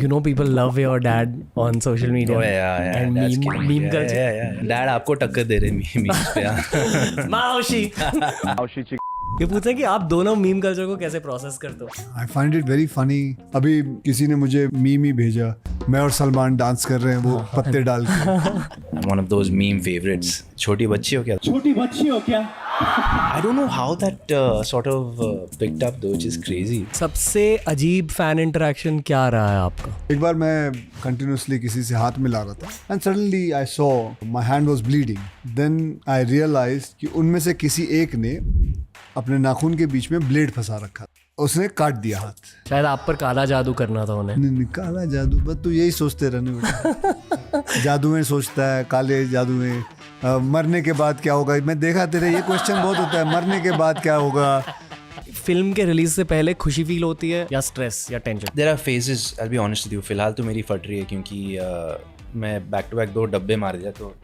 you know people love your dad on social media. Oh yeah, and that's meme killing. meme Yeah, culture. yeah. Dad आपको टक्कर दे रहे memes पे यार. माओशी. ये पूछे कि आप दोनों मीम कल्चर को कैसे प्रोसेस करते हो? I find it very funny. अभी किसी ने मुझे मीम ही भेजा, मैं और सलमान डांस कर रहे हैं वो पत्ते डाल के. I'm one of those meme favorites. छोटी बच्ची हो क्या? छोटी बच्ची हो क्या? I don't know how that sort of picked up though, which is crazy. सबसे अजीब फैन इंटरेक्शन क्या रहा है आपका? एक बार मैं कंटिन्यूसली किसी से हाथ मिला रहा था and suddenly I saw my hand was bleeding. Then I realised कि उनमें से किसी एक ने अपने नाखून के बीच में ब्लेड फंसा रखा, उसने काट दिया हाथ. शायद आप पर काला जादू करना था उन्हें. नहीं, काला जादू बस तू यही सोचते रहने बेटा. जादू में सोचता है, काले जादू में मरने के बाद क्या होगा. मैं देखा तेरे ये क्वेश्चन बहुत होता है, मरने के बाद क्या होगा. फिल्म के रिलीज से पहले खुशी फील होती है या स्ट्रेस या tension? There are phases. I'll be honest with you. फिलहाल तो मेरी फट रही है क्योंकि मैं बैक टू बैक 2 डब्बे मार दिया. तो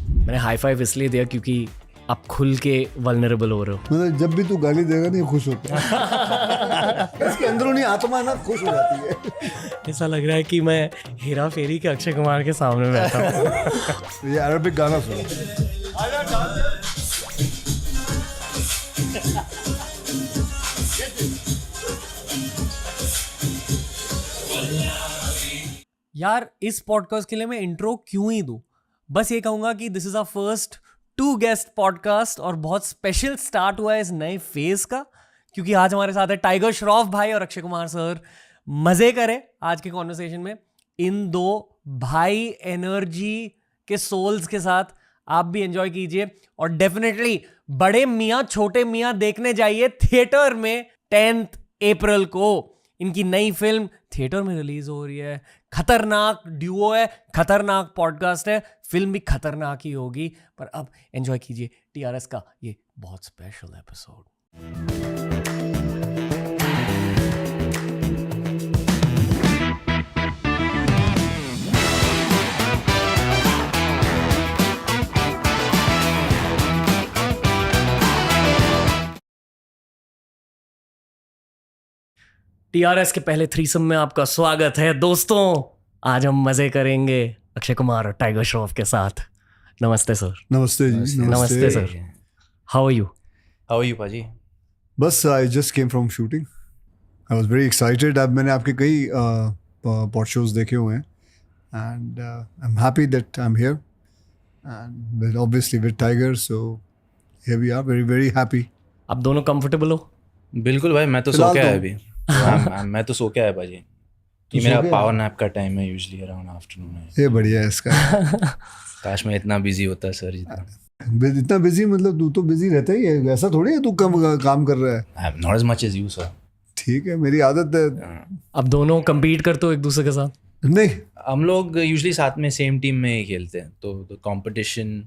मैंने हाई फाइव इसलिए दिया क्योंकि आप खुल के वल्नरेबल हो रहे हो. मतलब जब भी तू गाली देगा नहीं खुश होता है. इसके अंदरूनी आत्मा ना खुश हो जाती है. ऐसा लग रहा है कि मैं हेरा फेरी के अक्षय कुमार के सामने बैठा हूँ. ये अरबिक गाना सुनो. यार इस पॉडकास्ट के लिए मैं इंट्रो क्यों ही दूं? बस ये कहूंगा कि this is our first 2 guest podcast और बहुत स्पेशल स्टार्ट हुआ है इस नए फेज का, क्योंकि आज हमारे साथ है टाइगर श्रॉफ भाई और अक्षय कुमार सर. मजे करें आज के कॉन्वर्सेशन में इन 2 भाई एनर्जी के सोल्स के साथ. आप भी एंजॉय कीजिए और डेफिनेटली बड़े मियाँ छोटे मियाँ देखने जाइए थिएटर में 10th अप्रैल को. इनकी नई फिल्म थिएटर में रिलीज हो रही है. खतरनाक ड्यूओ है, खतरनाक पॉडकास्ट है, फिल्म भी खतरनाक ही होगी. पर अब एंजॉय कीजिए TRS का ये बहुत स्पेशल एपिसोड. TRS के पहले थ्रीसम में आपका स्वागत है दोस्तों. आज हम मजे करेंगे अक्षय कुमार और टाइगर श्रॉफ के साथ. नमस्ते सर. नमस्ते जी. नमस्ते sir. How are you? How are you, paaji? बस I just came from shooting. I was very excited. अब मैंने आपके कई पॉड शोज देखे हुए हैं and I am happy that I am here and obviously with Tiger. So here we are, very very happy. आप दोनों कंफर्टेबल हो? बिल्कुल भाई, मैं तो सो के आया अभी. मैं तो सो के आया पाजी. ये मेरा पावर नैप का टाइम है यूजुअली अराउंड आफ्टरनून है. ये बढ़िया है इसका. काश मैं इतना बिजी होता सर जितना. इतना बिजी मतलब तू तो बिजी रहता ही है, ऐसा थोड़ी है तू कम काम कर रहा है. I'm not as much as you, sir. ठीक है, मेरी आदत है. आप दोनों compete करते हो एक दूसरे के साथ? नहीं, हम लोग यूजुअली साथ में सेम टीम में ही खेलते हैं, तो कंपटीशन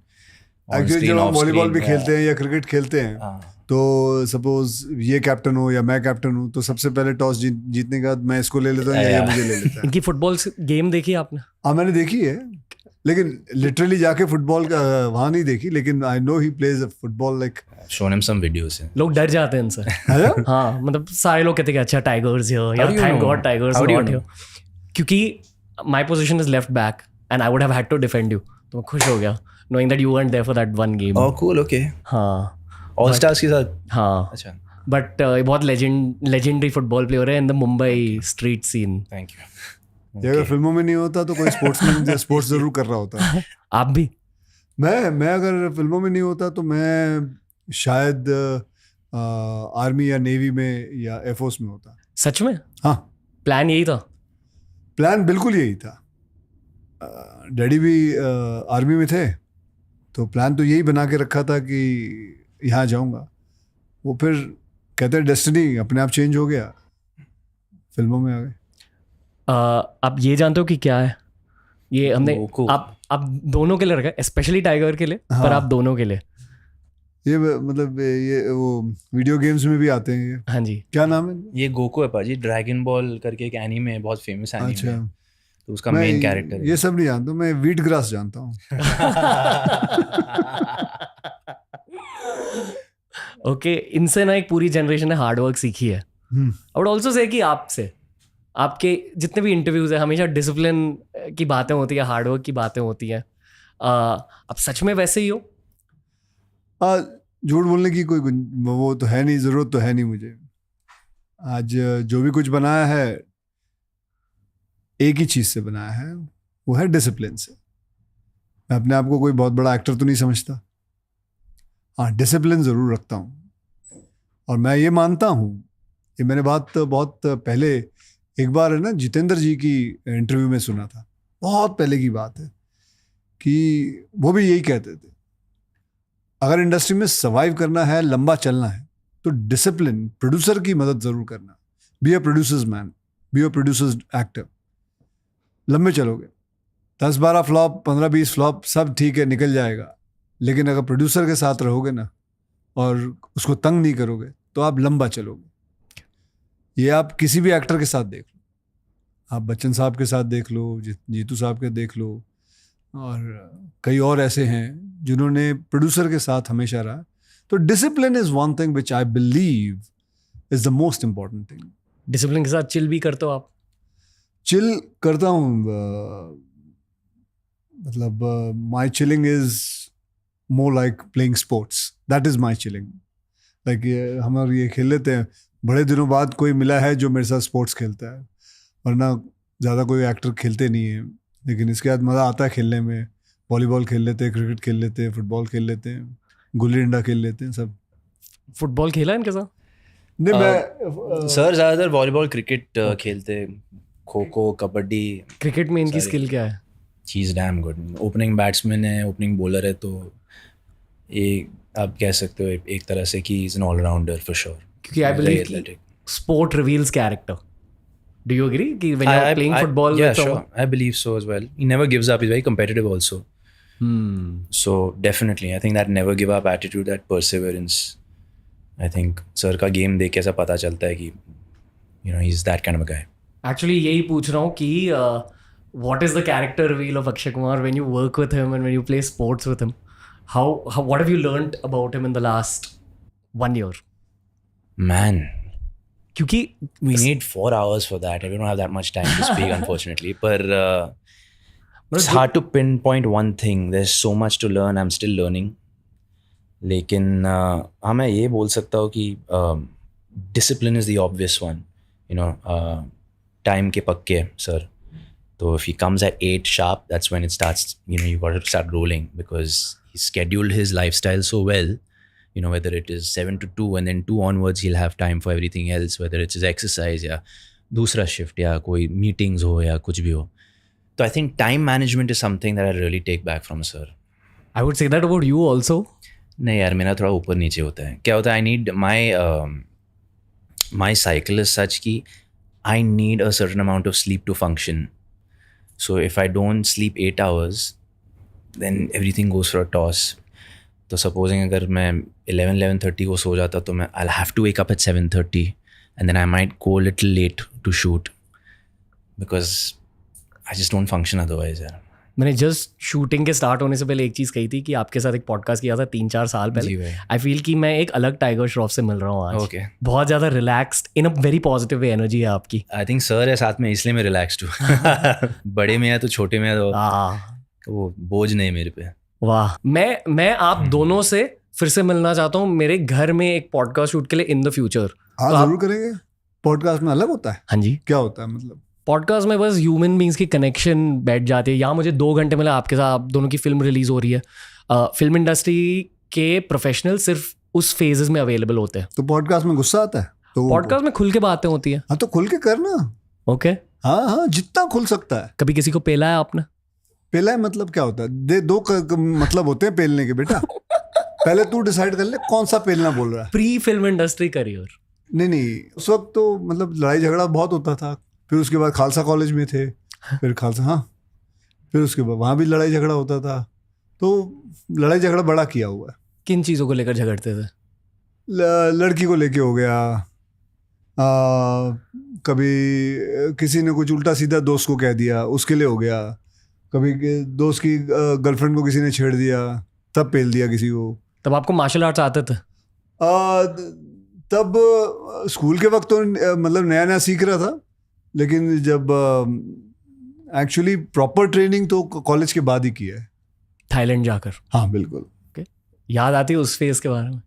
एक्चुअली जब हम वॉलीबॉल भी खेलते हैं या क्रिकेट खेलते हैं तो सपोज ये कैप्टन हो या मैं कैप्टन हूँ तो सबसे पहले टॉस जीतने के बाद मैं इसको ले लेता हूँ या ये मुझे ले लेता है. इनकी फुटबॉल गेम देखी आपने? हाँ मैंने देखी है, लेकिन लिटरली जाके फुटबॉल का वहाँ नहीं देखी, लेकिन I know he plays football like. shown him some videos. लोग डर जाते हैं इनसे. हाँ मतलब सारे लोग कहते हैं अच्छा टाइगर्स हियर या thank God tigers not here, क्योंकि my position is left back and I would have had to defend you. तो मैं खुश हो गया knowing that you weren't there for that one game. Oh cool, okay. हाँ all stars के साथ. हाँ अच्छा. बट बहुत लेजेंडरी फुटबॉल प्लेयर है in the Mumbai street scene. Thank you. ये अगर फिल्मों में नहीं होता तो कोई स्पोर्ट्समैन स्पोर्ट्स जरूर कर रहा होता. आप भी? मैं अगर फिल्मों में नहीं होता तो मैं शायद आर्मी या नेवी में या एयरफोर्स में होता. सच में? हाँ. प्लान यही था? प्लान बिल्कुल यही था. डैडी भी आर्मी में थे तो प्लान तो यही बना के रखा था कि यहाँ जाऊँगा. वो फिर कहते हैं डेस्टिनी अपने आप चेंज हो गया, फिल्मों में आ गए. आप ये जानते हो कि क्या है ये? हमने आप दोनों के लिए रखा है, स्पेशली टाइगर के लिए. हाँ. पर आप दोनों के लिए ये मतलब ये वो वीडियो गेम्स में भी आते हैं ये. हाँ जी. क्या नाम है ये? गोकू है पाजी. ड्रैगन बॉल करके एक एनीमे है, बहुत फेमस एनीमे. अच्छा. तो उसका मेन कैरेक्टर है. ये सब नहीं जानता मैं, वीट ग्रास जानता हूँ. ओके, इनसे ना एक पूरी जनरेशन ने हार्डवर्क सीखी है. आई वुड ऑल्सो से कि आपसे आपके जितने भी इंटरव्यूज है हमेशा डिसिप्लिन की बातें होती है, हार्डवर्क की बातें होती हैं। आप सच में वैसे ही हो? झूठ बोलने की कोई वो तो है नहीं, ज़रूरत तो है नहीं मुझे। आज जो भी कुछ बनाया है एक ही चीज़ से बनाया है, वो है डिसिप्लिन से। मैं अपने आप को कोई बहुत बड़ा एक्टर तो नहीं समझता, हाँ डिसिप्लिन ज़रूर रखता हूँ। और मैं ये मानता हूँ, ये मैंने बात बहुत पहले एक बार है ना जितेंद्र जी की इंटरव्यू में सुना था, बहुत पहले की बात है, कि वो भी यही कहते थे, अगर इंडस्ट्री में सर्वाइव करना है, लंबा चलना है, तो डिसिप्लिन, प्रोड्यूसर की मदद ज़रूर करना। Be a producers man, be a producers actor. लंबे चलोगे, 10-12 फ्लॉप, 15-20 फ्लॉप, सब ठीक है, निकल जाएगा। लेकिन अगर प्रोड्यूसर के साथ रहोगे ना और उसको तंग नहीं करोगे, तो आप लंबा चलोगे। ये आप किसी भी एक्टर के साथ देख लो, आप बच्चन साहब के साथ देख लो, जीतू साहब के देख लो, और कई और ऐसे हैं जिन्होंने प्रोड्यूसर के साथ हमेशा रहा। तो discipline is one thing which I believe is the most important thing. Discipline के साथ चिल भी करते हो आप? चिल करता हूँ, मतलब my chilling is more like playing sports, that is my chilling. Like हम ये खेल लेते हैं, बड़े दिनों बाद कोई मिला है जो मेरे साथ स्पोर्ट्स खेलता है, वरना ज़्यादा कोई एक्टर खेलते नहीं है। लेकिन इसके बाद मज़ा आता है खेलने में। वॉलीबॉल खेल लेते हैं, क्रिकेट खेल लेते हैं, फुटबॉल खेल लेते हैं, गुल्ली डंडा खेल लेते हैं, सब। फुटबॉल खेला है इनके साथ? नहीं, मैं सर ज़्यादातर वॉलीबॉल क्रिकेट खेलते, खो खो कबड्डी। क्रिकेट में इनकी स्किल क्या है? चीज़ डैम गुड। ओपनिंग बैट्समैन है, ओपनिंग बॉलर है, तो ये आप कह सकते हो एक तरह से कि is an allrounder for sure. क्योंकि I believe sport reveals character. Do you agree? When you're playing football, yeah, sure. I believe so as well. He never gives up. He's very competitive also. So definitely, I think that never give up attitude, that perseverance. I think sir का game देख के ऐसा पता चलता है कि he's that kind of a guy. Actually, यही पूछ रहा हूँ कि what is the character reveal of Akshay Kumar when you work with him and when you play sports with him? How what have you learned about him in the last 1 year? Man. क्योंकि we need 4 hours for that. We don't have that much time to speak, unfortunately. But it's hard to pinpoint one thing. There's so much to learn. I'm still learning. लेकिन हाँ, मैं ये बोल सकता हूँ कि discipline is the obvious one. Time के पक्के sir. So if he comes at 8 sharp, that's when it starts. You got to start rolling, because he scheduled his lifestyle so well. Whether it is 7 to 2 and then 2 onwards, he'll have time for everything else, whether it's his exercise या दूसरा shift या कोई meetings हो या कुछ भी हो. So I think time management is something that I really take back from sir. I would say that about you also. नहीं यार, मेरा थोड़ा ऊपर नीचे होता है। क्या होता है, I need my cycle is such कि I need a certain amount of sleep to function. So if I don't sleep 8 hours, then everything goes for a toss. तो सपोजिंग अगर मैं 11:30 को सो जाता, तो मैं I'll have to wake up at 7:30 and then I might go a little late to shoot because I just don't function otherwise यार। मैंने just shooting के स्टार्ट होने से पहले एक चीज़ कही थी कि आपके साथ एक पॉडकास्ट किया था 3-4 साल पहले। आई फील कि मैं एक अलग टाइगर श्रॉफ से मिल रहा हूँ आज। Okay. बहुत ज़्यादा रिलैक्स्ड, इन अ वेरी पॉजिटिव वे एनर्जी है आपकी। आई थिंक सर है साथ में, इसलिए मैं रिलैक्स्ड हूँ। बड़े में है तो छोटे में है तो वो बोझ नहीं मेरे पे। वाह, मैं आप दोनों से फिर से मिलना चाहता हूँ मेरे घर में एक पॉडकास्ट शूट के लिए इन द फ्यूचर। हाँ, जरूर करेंगे। पॉडकास्ट में अलग होता है? हाँ जी। क्या होता है मतलब? पॉडकास्ट में बस ह्यूमन बींग्स की कनेक्शन बैठ जाती है। यहाँ मुझे 2 घंटे मिला आपके साथ, आप दोनों की फिल्म रिलीज हो रही है। फिल्म इंडस्ट्री के प्रोफेशनल सिर्फ उस फेजेस में अवेलेबल होते हैं। तो पॉडकास्ट में गुस्सा आता है? तो पॉडकास्ट में खुल के बातें होती है। हाँ, तो खुल के करना। ओके। हाँ, जितना खुल सकता है। कभी किसी को पेला है आपने? पेला है मतलब क्या होता है? दो मतलब होते हैं पेलने के बेटा। पहले तू डिसाइड कर ले कौन सा पेलना बोल रहा है। Pre film industry career? नहीं, उस वक्त तो मतलब लड़ाई झगड़ा बहुत होता था। फिर उसके बाद खालसा कॉलेज में थे, फिर खालसा, हाँ, फिर उसके बाद वहाँ भी लड़ाई झगड़ा होता था। तो लड़ाई झगड़ा बड़ा किया हुआ है। किन चीज़ों को लेकर झगड़ते थे? लड़की को लेके हो गया, कभी किसी ने कुछ उल्टा सीधा दोस्त को कह दिया, उसके लिए हो गया। कभी दोस्त की गर्लफ्रेंड को किसी ने छेड़ दिया, तब पेल दिया किसी को। तब आपको मार्शल आर्ट्स आते थे? तब स्कूल के वक्त तो मतलब नया नया सीख रहा था, लेकिन जब एक्चुअली प्रॉपर ट्रेनिंग तो कॉलेज के बाद ही किया है। थाईलैंड जाकर हाँ बिल्कुल। याद आती है उस फेज के बारे में?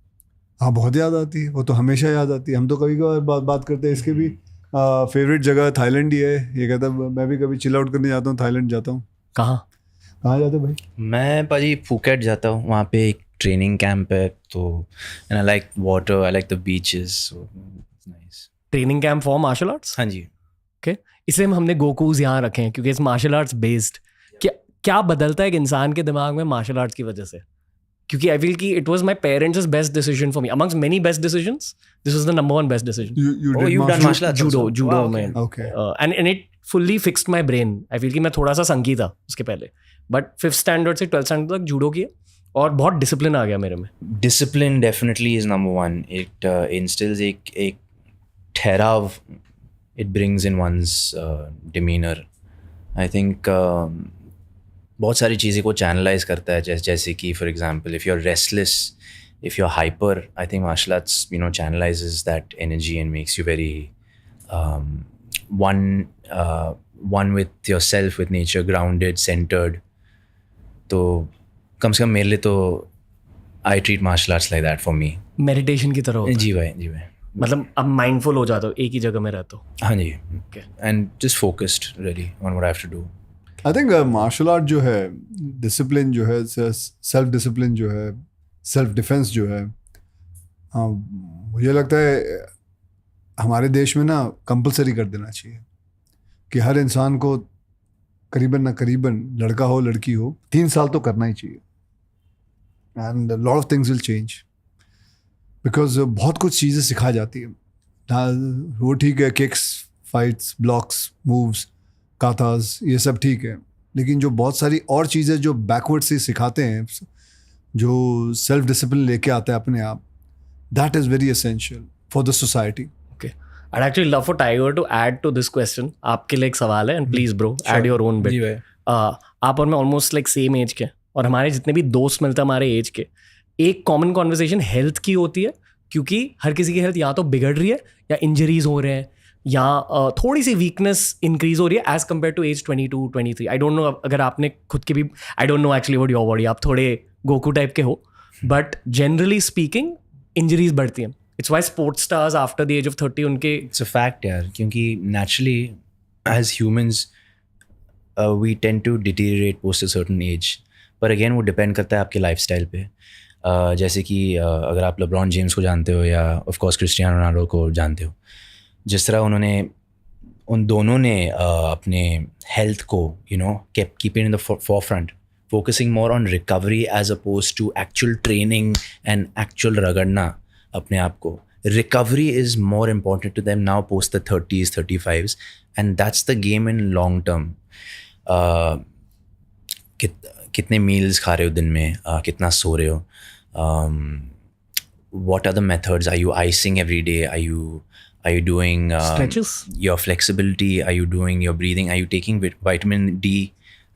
हाँ बहुत याद आती है, वो तो हमेशा याद आती है। हम तो कभी कभार बात करते हैं इसके भी, फेवरेट जगह थाईलैंड ही है। ये कहता है मैं भी कभी चिल आउट करने जाता हूँ, थाईलैंड जाता हूँ। कहाँ जाते भाई? मैं पाजी फुकेट जाता हूँ, वहाँ पे एक ट्रेनिंग कैंप है, तो and I like water, I like the beaches, so it's nice. Training camp for martial arts? हाँ जी। ओके, इसलिए हमने गोकूज यहाँ रखे हैं क्योंकि इट्स मार्शल आर्ट्स बेस्ड। क्या बदलता है एक इंसान के दिमाग में मार्शल आर्ट्स की वजह से? क्योंकि आई फील कि it was my parents best decision for me amongst many best decisions, this was the number one best decision. you've done martial arts also? judo Wow, में Okay. And it fully fixed my brain. I feel कि मैं थोड़ा सा संकी था उसके पहले, but 5th standard से 12th standard तक जूडो किया और बहुत डिसिप्लिन आ गया मेरे में। Discipline definitely is number one. It instills एक ठहराव, it brings in one's demeanor. I think बहुत सारी चीज़ें को चैनलाइज करता है, जैसे कि for example if you are restless, if you are hyper, I think martial arts channelises that energy and makes you very one with yourself, with nature, grounded, centered. तो कम से कम मेरे लिए तो I treat martial arts like that for me. Meditation की तरह होता है। जी भाई, जी भाई। मतलब अब माइंडफुल हो जाता हो, एक ही जगह में रहते हो। हाँ जी। Okay. And just focused really on what I have to do. I think martial art जो है, डिसिप्लिन जो है, सेल्फ डिसिप्लिन जो है, सेल्फ डिफेंस जो है, मुझे लगता है हमारे देश में ना कंपलसरी कर देना चाहिए कि हर इंसान को करीबन ना करीबन, लड़का हो लड़की हो, 3 साल तो करना ही चाहिए। And lot of things will change, because बहुत कुछ चीज़ें सिखा जाती है। वो ठीक है, किक्स, फाइट्स, ब्लॉक्स, मूव्स, काताज, ये सब ठीक है, लेकिन जो बहुत सारी और चीज़ें जो बैकवर्ड से सिखाते हैं, जो सेल्फ डिसिप्लिन लेके आते हैं अपने आप, that is very essential for the society. I'd actually love for Tiger to add to this question. आपके लिए एक सवाल है, and please bro, add your own bit. जी भाई। आप और मैं ऑलमोस्ट लाइक सेम एज के, और हमारे जितने भी दोस्त मिलते हैं हमारे एज के, एक कॉमन कॉन्वर्सेशन हेल्थ की होती है, क्योंकि हर किसी की हेल्थ या तो बिगड़ रही है या इंजरीज हो रहे हैं या थोड़ी सी वीकनेस इंक्रीज हो रही है as compared to age 22, 23। I don't know अगर आपने खुद की भी, I don't know actually what your body, आप थोड़े गोकू टाइप के हो, बट जनरली स्पीकिंग इंजरीज बढ़ती हैं। It's why sports stars after the age of 30 उनके It's a fact यार, क्योंकि naturally as humans we tend to deteriorate post a certain age, पर again वो depend करता है आपके lifestyle पे। जैसे कि अगर आप LeBron James को जानते हो या of course Cristiano Ronaldo को जानते हो, जिस तरह उन दोनों ने अपने health को kept keeping in the forefront, focusing more on recovery as opposed to actual training and actual रगड़ना अपने आप को। Recovery is more important to them now post the 30s, 35s, and that's the game in long term. कितने meals खा रहे हो दिन में, कितना सो रहे हो, what are the methods, are you icing every day, are you doing stretches, your flexibility, are you doing your breathing, are you taking vitamin D,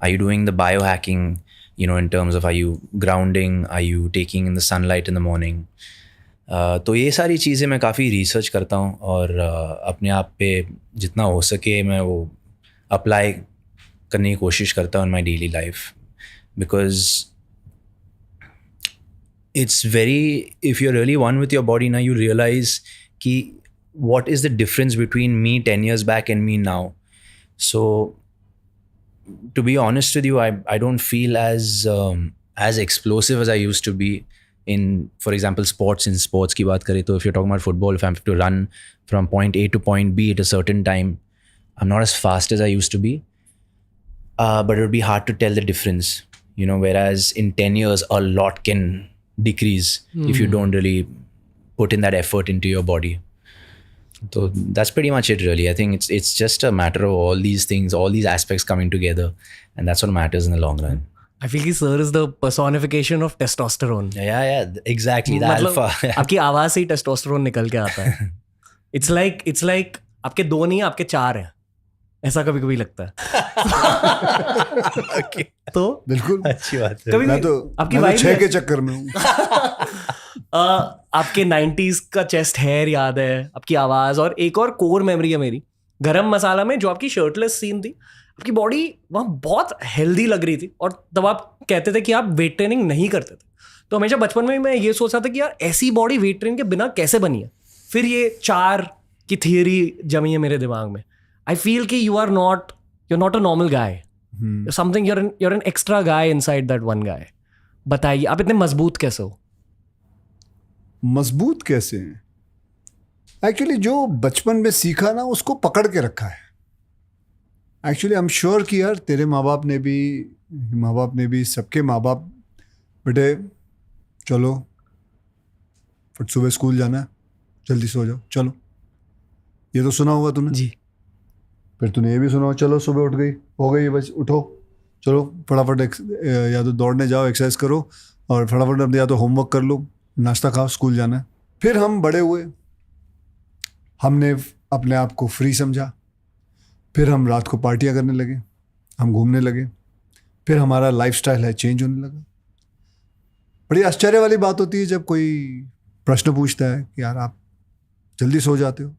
are you doing the biohacking, in terms of are you grounding, are you taking in the sunlight in the morning. तो ये सारी चीज़ें मैं काफ़ी research करता हूँ और अपने आप पे जितना हो सके मैं वो अप्लाई करने की कोशिश करता हूँ in my daily life, because it's very, if you really one with your body ना, यू रियलाइज कि what is the difference between me 10 years back and me now. So to be honest with you, I don't feel as explosive as I used to be in, for example, sports. In sports की बात करें तो if you're talking about football, if I have to run from point A to point B at a certain time, I'm not as fast as I used to be, but it would be hard to tell the difference, whereas in 10 years a lot can decrease if you don't really put in that effort into your body. So that's pretty much it really. I think it's just a matter of all these things, all these aspects coming together, and that's what matters in the long run. I feel कि sir is the personification of testosterone. Yeah, exactly. The alpha. आपकी आवाज से ही testosterone निकल के आता है. It's like आपके 2 नहीं, आपके 4 हैं. ऐसा कभी कभी लगता है. Okay. तो बिल्कुल अच्छी बात है. कभी मैं तो आपकी 6 के चक्कर में हूँ. आपके 90s का चेस्ट हेयर याद है, आपकी आवाज, और एक और कोर मेमोरी है मेरी, गरम मसाला में जो आपकी शर्टलेस सीन थी, आपकी बॉडी वहाँ बहुत हेल्दी लग रही थी, और तब आप कहते थे कि आप वेट ट्रेनिंग नहीं करते थे। तो हमेशा बचपन में मैं ये सोचता था कि यार ऐसी बॉडी वेट ट्रेनिंग के बिना कैसे बनी है। फिर ये 4 की थियरी जमी है मेरे दिमाग में। आई फील कि you are not a normal guy, something, you're an extra guy inside that one guy. बताइए आप इतने मजबूत कैसे हो? मजबूत कैसे हैं? एक्चुअली जो बचपन में सीखा ना उसको पकड़ के रखा है। एक्चुअली आई एम श्योर कि यार तेरे माँ बाप ने भी सबके माँ बाप, बेटे चलो फिर सुबह स्कूल जाना है, जल्दी सो जाओ, चलो, ये तो सुना होगा तूने जी। फिर तूने ये भी सुना, चलो सुबह उठ गई, हो गई बस, उठो, चलो फटाफट या तो दौड़ने जाओ, एक्सरसाइज करो, और फटाफट या तो होमवर्क कर लो, नाश्ता खाओ, स्कूल जाना है। फिर हम बड़े हुए, हमने अपने आप को फ्री समझा, फिर हम रात को पार्टियां करने लगे, हम घूमने लगे, फिर हमारा लाइफस्टाइल है चेंज होने लगा। बड़ी आश्चर्य वाली बात होती है जब कोई प्रश्न पूछता है कि यार आप जल्दी सो जाते हो,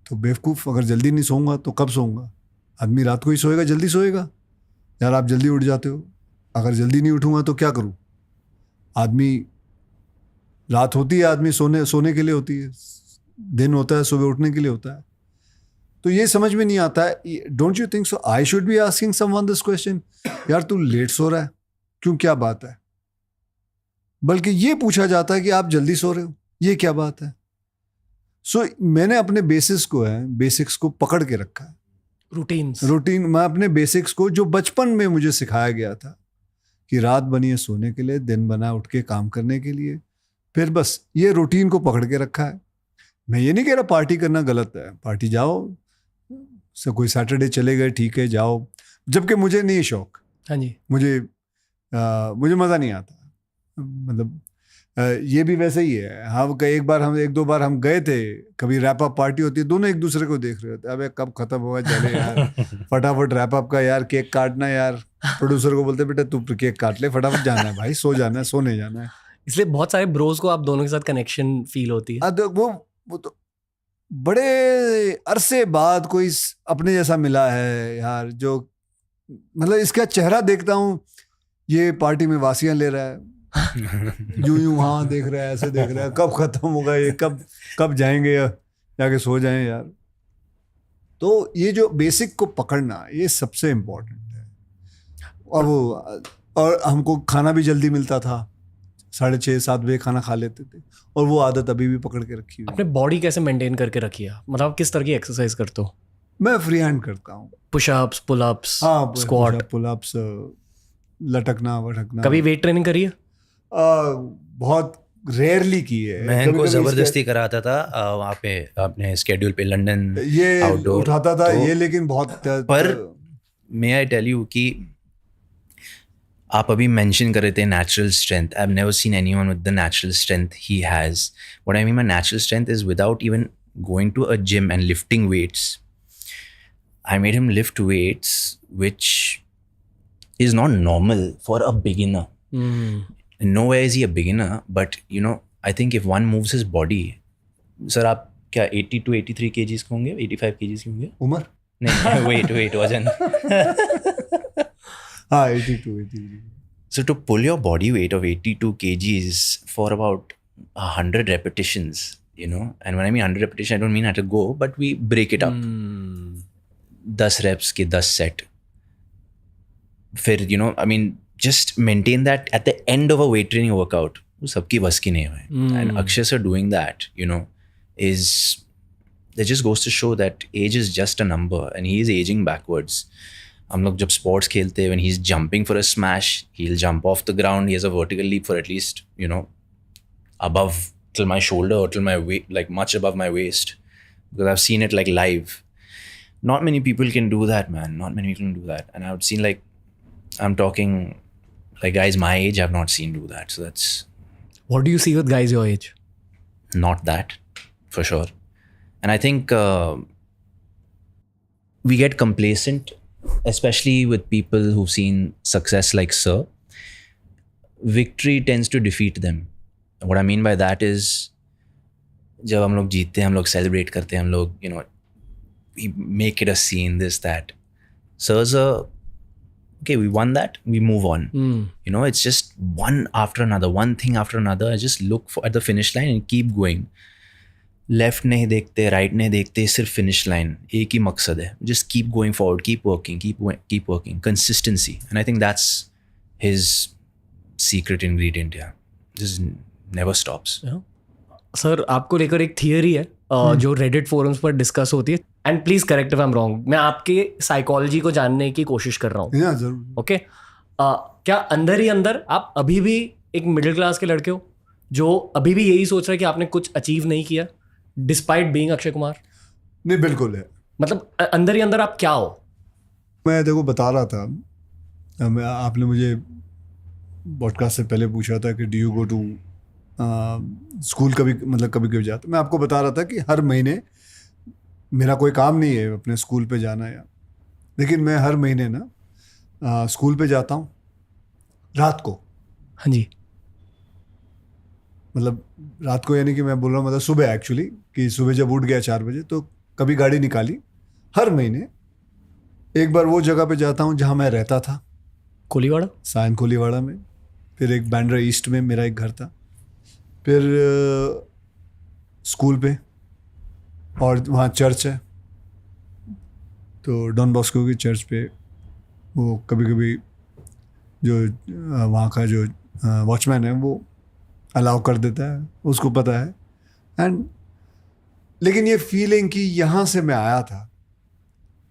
तो बेवकूफ़, अगर जल्दी नहीं सोऊंगा तो कब सोऊंगा? आदमी रात को ही सोएगा, जल्दी सोएगा। यार आप जल्दी उठ जाते हो, अगर जल्दी नहीं उठूंगा तो क्या करूं? आदमी, रात होती है आदमी सोने के लिए होती है, दिन होता है सुबह उठने के लिए होता है। तो ये समझ में नहीं आता है। Don't you think so I should be asking someone this question, यार तू लेट सो रहा है क्यों, क्या बात है? बल्कि ये पूछा जाता है कि आप जल्दी सो रहे हो, ये क्या बात है? सो मैंने अपने बेसिक्स को पकड़ के रखा है। रूटीन, मैं अपने बेसिक्स को जो बचपन में मुझे सिखाया गया था कि रात बनी है सोने के लिए, दिन बना उठ के काम करने के लिए, फिर बस ये रूटीन को पकड़ के रखा है। मैं ये नहीं कह रहा पार्टी करना गलत है, पार्टी जाओ, कोई सैटरडे चले गए, ठीक है जाओ, जबकि मुझे नहीं शौक। हाँ जी। मुझे मज़ा नहीं आता, मतलब ये भी वैसे ही है। हाँ, एक दो बार हम गए थे, कभी रैप अप पार्टी होती है, दोनों एक दूसरे को देख रहे होते, अबे कब खत्म होगा, चले यार फटाफट रैप अप का, यार केक काटना, यार प्रोड्यूसर को बोलते बेटा तू केक काट ले, फटाफट जाना है भाई, सो जाना है, सोने जाना है। इसलिए बहुत सारे ब्रोज को आप दोनों के साथ कनेक्शन फील होती है। वो तो बड़े अरसे बाद कोई अपने जैसा मिला है यार, जो मतलब इसका चेहरा देखता हूँ, ये पार्टी में वासियां ले रहा है, यूं हाँ देख रहा है, ऐसे देख रहा है, कब खत्म होगा ये, कब जाएंगे, जाके सो जाएं यार। तो ये जो बेसिक को पकड़ना, ये सबसे इम्पोर्टेंट है। और हमको खाना भी जल्दी मिलता था, 6:30-7 बजे खाना खा लेते थे, और वो आदत अभी भी पकड़ के रखी हुई। आपने बॉडी कैसे मेंटेन करके रखी है? मतलब आप किस तरह की एक्सरसाइज करते हो? मैं फ्री हैंड करता हूँ, पुशअप्स, पुलअप्स, हाँ, स्क्वाट, पुलअप्स, लटकना वटकना। कभी वेट ट्रेनिंग करी है? बहुत रेयरली की है। मैं इनको जबरदस्ती कराता था वहाँ पे अपने स्केड्यूल पे, लंदन ये आउटडोर उठाता था, ये लेकिन बहुत पर मे आई टेल यू कि आप अभी मेंशन कर रहे थे natural strength. I have never seen anyone with the natural strength he has. What I mean by natural strength is without even going to a gym and lifting weights. I made him lift weights which is not normal for a beginner. Nowhere is he a beginner, but you know, I think if one moves his body, sir, आप क्या 80 to 83 kgs के होंगे, 85 kgs के होंगे? उम्र नहीं, wait, वजन। हाँ, 82. So to pull your body weight of 82 kgs for about 100 repetitions, you know, and when I mean 100 repetition, I don't mean I have to go, but we break it up. 10 reps के 10 set. फिर, you know, I mean, just maintain that at the end of a weight training workout. वो सबकी बस की नहीं है. And Akshay sir doing that, you know, that just goes to show that age is just a number and he is aging backwards. हम लोग जब sports खेलते हैं, when he's jumping for a smash, he'll jump off the ground. He has a vertical leap for at least, you know, above till my shoulder or till my waist, like much above my waist, because I've seen it like live. Not many people can do that, man. Not many people can do that. And I've seen, like, I'm talking like guys my age I've not seen do that. So that's... What do you see with guys your age? Not that, for sure. And I think we get complacent, especially with people who've seen success like Sir. Victory tends to defeat them. What I mean by that is, जब हम लोग जीतते हैं, हम लोग celebrate करते हैं, हम लोग, you know, we make it a scene, this, that. Sirs are, okay, we won that, we move on. You know, it's just one after another, one thing after another. I just look at the finish line and keep going. Left नहीं देखते, right नहीं देखते, सिर्फ finish line. एक ही मकसद है. Just keep going forward, keep working, keep working. Consistency. And I think that's his secret ingredient, yeah. Just never stops. Sir आपको लेकर एक थियरी है जो रेडिट फोरम्स पर डिस्कस होती है, and please correct if I am wrong. मैं आपके साइकोलॉजी को जानने की कोशिश कर रहा हूँ. जरूर. ओके, क्या अंदर ही अंदर आप अभी भी एक मिडिल क्लास के लड़के हो जो अभी भी यही सोच रहा है कि आपने कुछ अचीव नहीं किया डिस्पाइट बीइंग अक्षय कुमार? नहीं, बिल्कुल है. मतलब अंदर ही अंदर आप क्या हो? मैं देखो बता रहा था, आपने मुझे पॉडकास्ट से पहले पूछा था कि do you go to school कभी, मतलब कभी कभी जाता. मैं आपको बता रहा था कि हर महीने मेरा कोई काम नहीं है अपने स्कूल पे जाना या, लेकिन मैं हर महीने ना स्कूल पे जाता हूँ रात को. हाँ जी. मतलब रात को यानी कि मैं बोल रहा हूँ मतलब सुबह, एक्चुअली कि सुबह जब उठ गया 4 बजे तो कभी गाड़ी निकाली. हर महीने एक बार वो जगह पे जाता हूँ जहाँ मैं रहता था, कोलीवाड़ा, सायन कोलीवाड़ा में. फिर एक बैंड्रा ईस्ट में मेरा एक घर था. फिर स्कूल पे, और वहाँ चर्च है तो डॉन बॉस्को की चर्च पे वो कभी कभी जो वहाँ का जो वॉचमैन है वो अलाउ कर देता है, उसको पता है. एंड लेकिन ये फीलिंग कि यहाँ से मैं आया था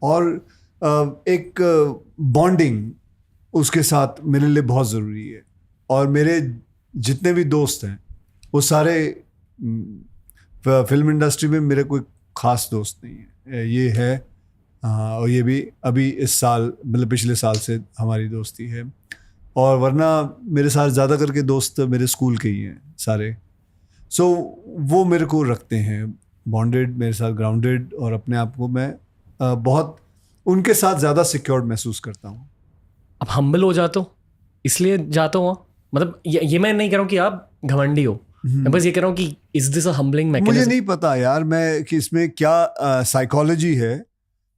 और एक बॉन्डिंग उसके साथ मेरे लिए बहुत ज़रूरी है. और मेरे जितने भी दोस्त हैं वो सारे फिल्म इंडस्ट्री में मेरे कोई ख़ास दोस्त नहीं है. ये है और ये भी अभी इस साल, मतलब पिछले साल से हमारी दोस्ती है. और वरना मेरे साथ ज़्यादा करके दोस्त मेरे स्कूल के ही हैं सारे. सो वो मेरे को रखते हैं बॉन्डेड, मेरे साथ ग्राउंडेड, और अपने आप को मैं बहुत उनके साथ ज़्यादा सिक्योर्ड महसूस करता हूँ. आप हम्बल हो जाते हो इसलिए जाते हो? मतलब ये मैं नहीं कह रहा हूँ कि आप घमंडी हो, मैं बस ये कह रहा हूँ कि is this a humbling mechanism? मुझे नहीं पता यार मैं कि इसमें क्या साइकोलॉजी है,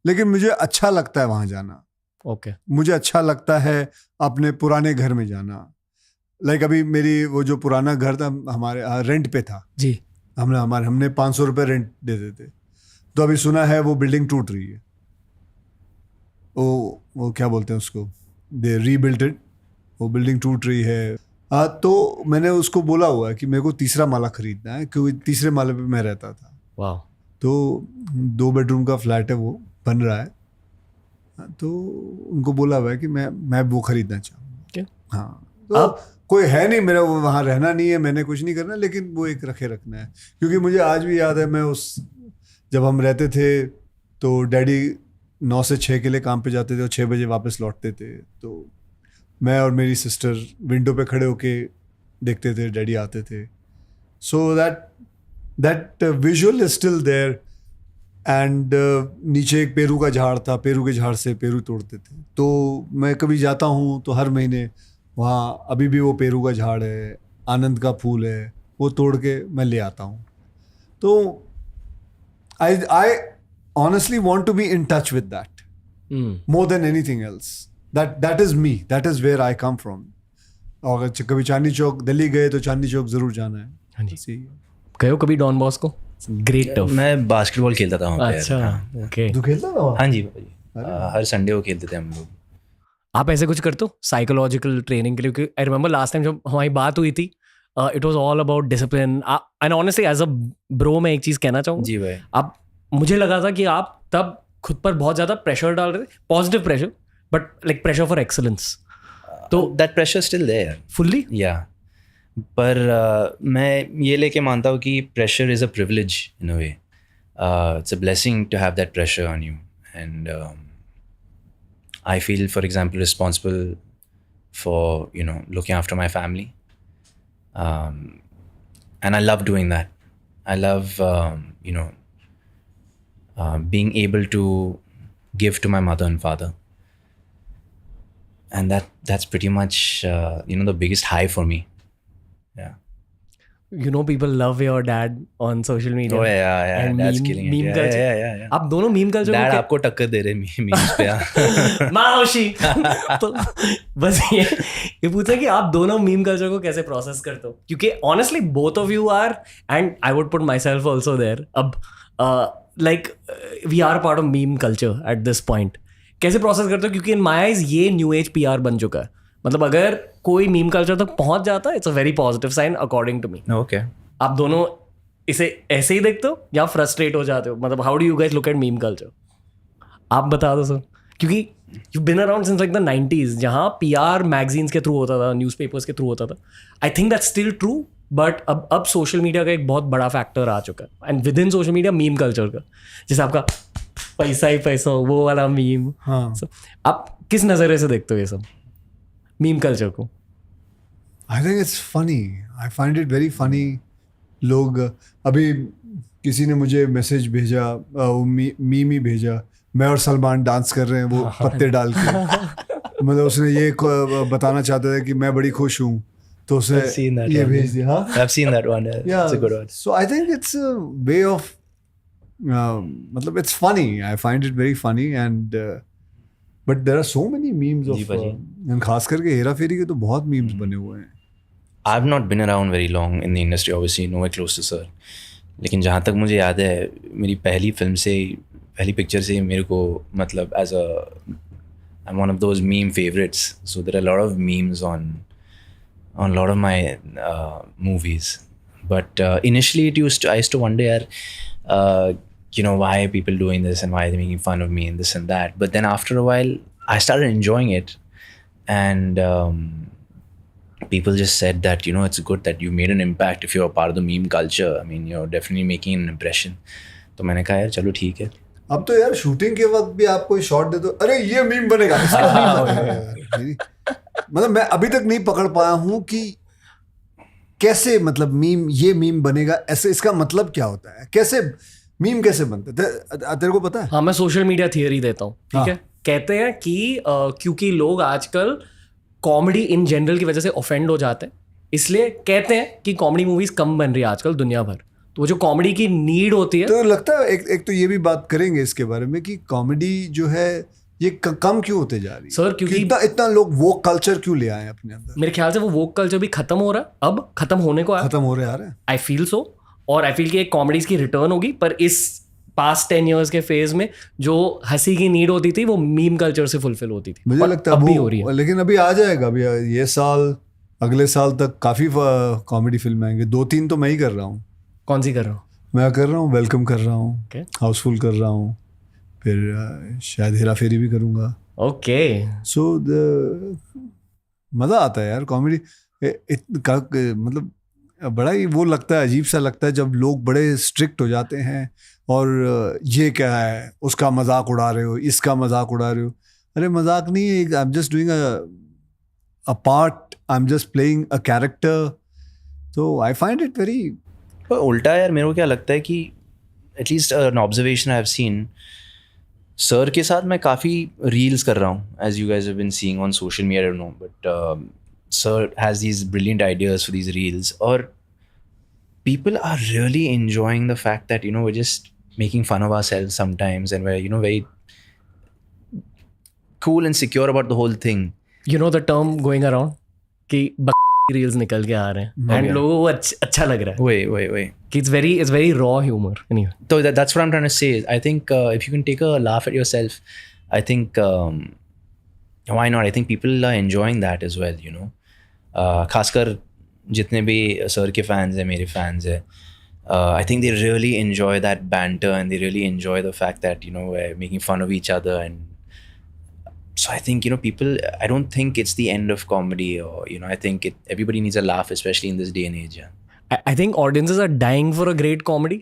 लेकिन मुझे अच्छा लगता है वहाँ जाना. ओके. मुझे अच्छा लगता है अपने पुराने घर में जाना. लाइक अभी मेरी वो जो पुराना घर था हमारे रेंट पे था जी. हमने 500 रुपये रेंट देते थे. तो अभी सुना है वो बिल्डिंग टूट रही है. वो क्या बोलते हैं उसको, दे रीबिल्ट इट. वो बिल्डिंग टूट रही है. तो मैंने उसको बोला हुआ है कि मेरे को 3रा माला खरीदना है, क्योंकि 3रे माले पे मैं रहता था. वाह. तो 2 बेडरूम का फ्लैट है, वो बन रहा है. तो उनको बोला हुआ है कि मैं वो खरीदना चाहूँगा. हाँ, तो कोई है नहीं मेरा, वो वहाँ रहना नहीं है, मैंने कुछ नहीं करना, लेकिन वो एक रखना है. क्योंकि मुझे आज भी याद है, मैं जब हम रहते थे तो डैडी 9 से 6 के लिए काम पे जाते थे और 6 बजे वापस लौटते थे. तो मैं और मेरी सिस्टर विंडो पे खड़े होके देखते थे डैडी आते थे. So that visual is still there. And नीचे एक पेरू का झाड़ था, पेरू के झाड़ से पेरू तोड़ते थे. तो मैं कभी जाता हूँ तो हर महीने वहाँ अभी भी वो पेरू का झाड़ है, आनंद का फूल है, वो तोड़ के मैं ले आता हूँ. तो I honestly want to be in touch with that more than anything else. That is me. That is where I come from. और कभी चांदनी चौक दिल्ली गए तो चांदनी चौक जरूर जाना है. हाँ जी. गए हो कभी डॉन बॉस्को? Great tough. मैं बास्केटबॉल खेलता था वहाँ पे. अच्छा. ओके. तू खेलता था? हाँ जी भाई, हर संडे को खेलते थे हम लोग. आप ऐसे कुछ करते हो साइकोलॉजिकल ट्रेनिंग के लिए? क्योंकि आई रिमेंबर लास्ट टाइम जब हमारी बात हुई थी, it was all about discipline. And honestly as a bro मैं एक चीज़ कहना चाहूँगा. जी भाई. आप, मुझे लगा था कि आप तब खुद पर बहुत ज़्यादा प्रेशर डाल रहे थे, positive pressure, but like pressure for excellence. तो that pressure still there fully. Yeah, पर मैं ये लेके मानता हूँ कि pressure is a privilege in a way. It's a blessing to have that pressure on you. And I feel, for example, responsible for, looking after my family. And I love doing that. I love, being able to give to my mother and father. And that's pretty much, the biggest high for me. Yeah. you know people love your dad on social media. Oh yeah, And that's meme- killing it. meme Yeah, culture. yeah. आप दोनों meme culture Dad आपको टक्कर दे रहे memes पे हाँ. माओशी तो बस ये पूछा कि आप दोनों मीम कल्चर को कैसे प्रोसेस करते हो, क्योंकि honestly both of you are, and I would put myself also there, अब like we are part of meme culture at this point. कैसे प्रोसेस करते हो, क्योंकि इन माई आइज ये न्यू एज PR बन चुका है. मतलब अगर कोई मीम कल्चर तक पहुंच जाता है, it's a very positive sign according to me. Okay. आप दोनों इसे ऐसे ही देखते हो या फ्रस्ट्रेट हो जाते हो? मतलब how do you guys look at meme culture? आप बता दो सर, क्योंकि you been around since like the 90s, जहाँ PR मैगजीन्स के थ्रू होता था, न्यूज़पेपर्स के थ्रू होता था. I think that's still true, but अब सोशल मीडिया का एक बहुत बड़ा फैक्टर आ चुका है, and with in social media meme culture का, जैसे आपका पैसा ही पैसा हो, वो वाला मीम. हाँ. So, आप किस नज़रिए से देखते हो ये सब मीम कल्चर को? I think it's funny. I find it very funny. लोग अभी किसी ने मुझे मैसेज भेजा, मीम ही भेजा, मैं और सलमान डांस कर रहे हैं वो पत्ते डाल के. मतलब उसने ये बताना चाहता था कि मैं बड़ी खुश हूँ, तो उसने I've seen that ये one. भेज दिया. हाँ? I've seen that one. Yeah. It's a good one. So I think it's a way of मतलब it's funny. I find it very funny, and but there are so many memes ji of भाजी. and खास करके हेरा फेरी के तो बहुत memes बने हुए हैं. I've not been around very long in the industry, obviously, nowhere close to sir. लेकिन जहाँ तक मुझे याद है, मेरी पहली पिक्चर से मेरे को मतलब I'm one of those meme favorites. So there are a lot of memes on a lot of my movies. But initially I used to wonder, why are people doing this and why are they making fun of me and this and that. But then after a while, I started enjoying it. And people just said that, it's good that you made an impact if you're a part of the meme culture. I mean, you're definitely making an impression. तो मैंने कहा यार चलो ठीक है. अब तो यार शूटिंग के वक्त भी आप कोई शॉट दे दो, अरे ये मीम बनेगा, इसका मीम बनेगा यार. मतलब मैं अभी तक नहीं पकड़ पाया हूँ कि कैसे, मतलब ये मीम बनेगा, ऐसे इसका मतलब क्या होता है, कैसे मीम कैसे बनते हैं, तेरे को पता है? हाँ, मैं सोशल मीडिया थियरी देता हूँ, ठीक है. कहते हैं कि क्योंकि लोग आजकल कॉमेडी इन जनरल की वजह से ऑफेंड हो जाते हैं, इसलिए कहते हैं कि कॉमेडी मूवीज कम बन रही है आजकल दुनिया भर. तो वो जो कॉमेडी की नीड होती है, तो लगता है एक तो ये भी बात करेंगे इसके बारे में कि कॉमेडी जो है ये कम क्यों होते जा रही है सर, क्योंकि इतना लोग वो कल्चर क्यों ले आए अपने अंदर? मेरे ख्याल से वो वोक कल्चर भी खत्म हो रहा है, अब खत्म होने को खत्म हो रहे आ रहे हैं. I feel so. और आई फील कि एक कॉमेडीज की रिटर्न होगी, पर इस पास्ट 10 years के फेज में जो हंसी की नीड होती थी वो मीम कल्चर से फुलफिल होती थी. मुझे लगता है अब भी हो रही है. लेकिन अभी आ जाएगा, अभी ये साल अगले साल तक काफी कॉमेडी फिल्म आएंगे. 2-3 तो मैं ही कर रहा हूँ. कौन सी कर रहा हूँ? मैं कर रहा हूँ, वेलकम कर रहा हूँ, हाउसफुल कर रहा हूँ, फिर शायद हेरा फेरी भी करूँगा. ओके. सो मज़ा आता है यार कॉमेडी. मतलब बड़ा ही वो लगता है, अजीब सा लगता है जब लोग बड़े स्ट्रिक्ट हो जाते हैं और ये क्या है, उसका मजाक उड़ा रहे हो, इसका मजाक उड़ा रहे हो. अरे मजाक नहीं है, I am just doing a part, I am just playing a character. तो आई फाइंड इट वेरी. पर उल्टा यार मेरे को क्या लगता है कि at least an observation I have seen, sir के साथ मैं काफ़ी रील्स कर रहा हूँ, as you guys have been seeing on social media, I don't know, but sir has these brilliant ideas for these reels, और people are really enjoying the fact that we're just making fun of ourselves sometimes, and we're very cool and secure about the whole thing. You know the term going around कि reels निकल के आ रहे हैं and लोगों को अच्छा लग रहा है. Wait. कि it's very raw humor anyway. So that's what I'm trying to say. I think if you can take a laugh at yourself, I think why not? I think people are enjoying that as well, खासकर जितने भी sir के fans हैं, मेरे fans हैं, I think they really enjoy that banter and they really enjoy the fact that we're making fun of each other. And so I think people, I don't think it's the end of comedy, or I think everybody needs a laugh, especially in this day and age. I think audiences are dying for a great comedy.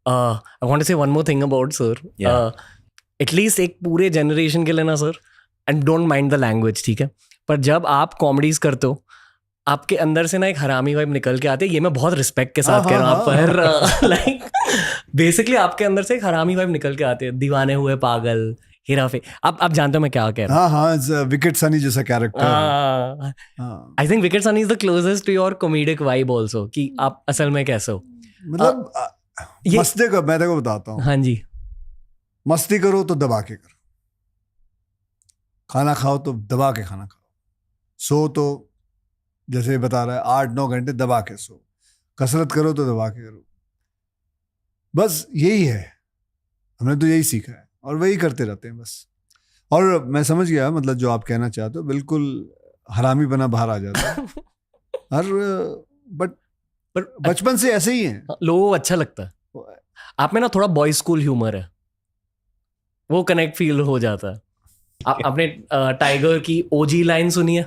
I want to say one more thing about sir. At least एक पूरे generation के लिए ना sir, and don't mind the language, ठीक है, पर जब आप कॉमेडीज करते हो आपके अंदर से ना एक हरामी वाइब निकल के आते हैं. ये मैं बहुत रिस्पेक्ट के साथ कह रहा हूँ, पर लाइक बेसिकली आपके अंदर से एक हरामी वाइब निकल के आते हैं. दीवाने हुए पागल, हेरा फेरी, आप जानते हो मैं क्या कह रहा हूँ. हाँ विकेट सनी जैसा character. I think Wicked Sunny is the closest to your comedic vibe also, कि आप असल में कैसे हो. मतलब मस्ती कर, मैं तेरे को बताता हूँ. हाँ जी. मस्ती करो तो दबा के करो, खाना खाओ तो दबा के खाना खाओ, सो तो जैसे बता रहा है 8-9 घंटे दबा के सो, कसरत करो तो दबा के करो. बस यही है, हमने तो यही सीखा है और वही करते रहते हैं बस. और मैं समझ गया मतलब जो आप कहना चाहते हो, बिल्कुल हरामी बना बाहर आ जाता है. और बट बचपन से ऐसे ही है, लोगों को अच्छा लगता है. आप में ना थोड़ा बॉय स्कूल ह्यूमर है, वो कनेक्ट फील हो जाता है. आपने टाइगर की ओजी लाइन सुनी है?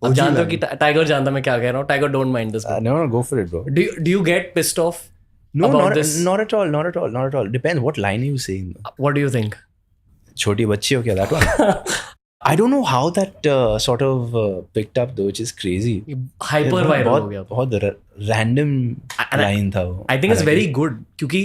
आप जानते हो कि टाइगर जानता मैं क्या कह रहा हूँ. Tiger don't mind this. No, go for it, bro. Do you get pissed off No, about this? not at all. Depends what line are you saying. What do you think? Choti bachchi ho kya, that one? I don't know how that sort of picked up though, which is crazy. Hyper viral हो गया. बहुत random line था वो. I think it's very good क्योंकि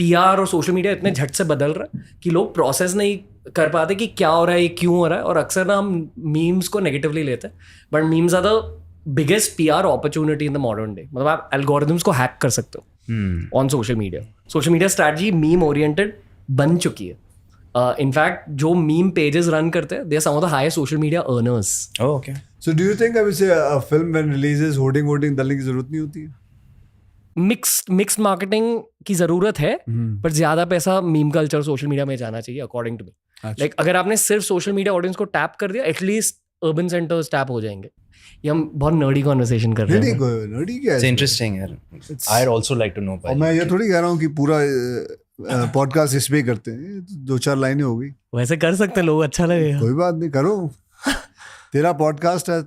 PR और social media इतने झट से बदल रहा है कि लोग प्रोसेस नहीं कर पाते कि क्या हो रहा है, ये क्यों हो रहा है. और अक्सर ना हम मीम्स को नेगेटिवली लेते हैं, but memes are the biggest PR opportunity in the modern day. मतलब आप एल्गोरिथम्स को हैक कर सकते हो on social media. Social media strategy meme oriented बन चुकी है. इनफैक्ट जो मीम पेजेस रन करते हैं, they are some of the highest social media earners. Oh, okay. So do you think अभी से फिल्म व्हेन रिलीजेस होर्डिंग डालने की जरूरत नहीं होती है? मिक्स्ड मार्केटिंग की जरूरत है, पर ज्यादा पैसा मीम कल्चर सोशल मीडिया में जाना चाहिए अकॉर्डिंग टू मी. लाइक अगर आपने सिर्फ सोशल मीडिया ऑडियंस को टैप कर दिया, एटलीस्ट अर्बन सेंटर्स टैप हो जाएंगे. ये हम बहुत नर्डी कन्वर्सेशन कर रहे हैं. नर्डी क्या है? It's interesting, यार. I'd also like to know. और मैं ये थोड़ी कह रहा हूँ कि पूरा पॉडकास्ट इस पे करते हैं. 2-4 लाइनें हो गई. वैसे कर सकते हैं लोग, अच्छा लगेगा. कोई बात नहीं, करो. तेरा पॉडकास्ट है.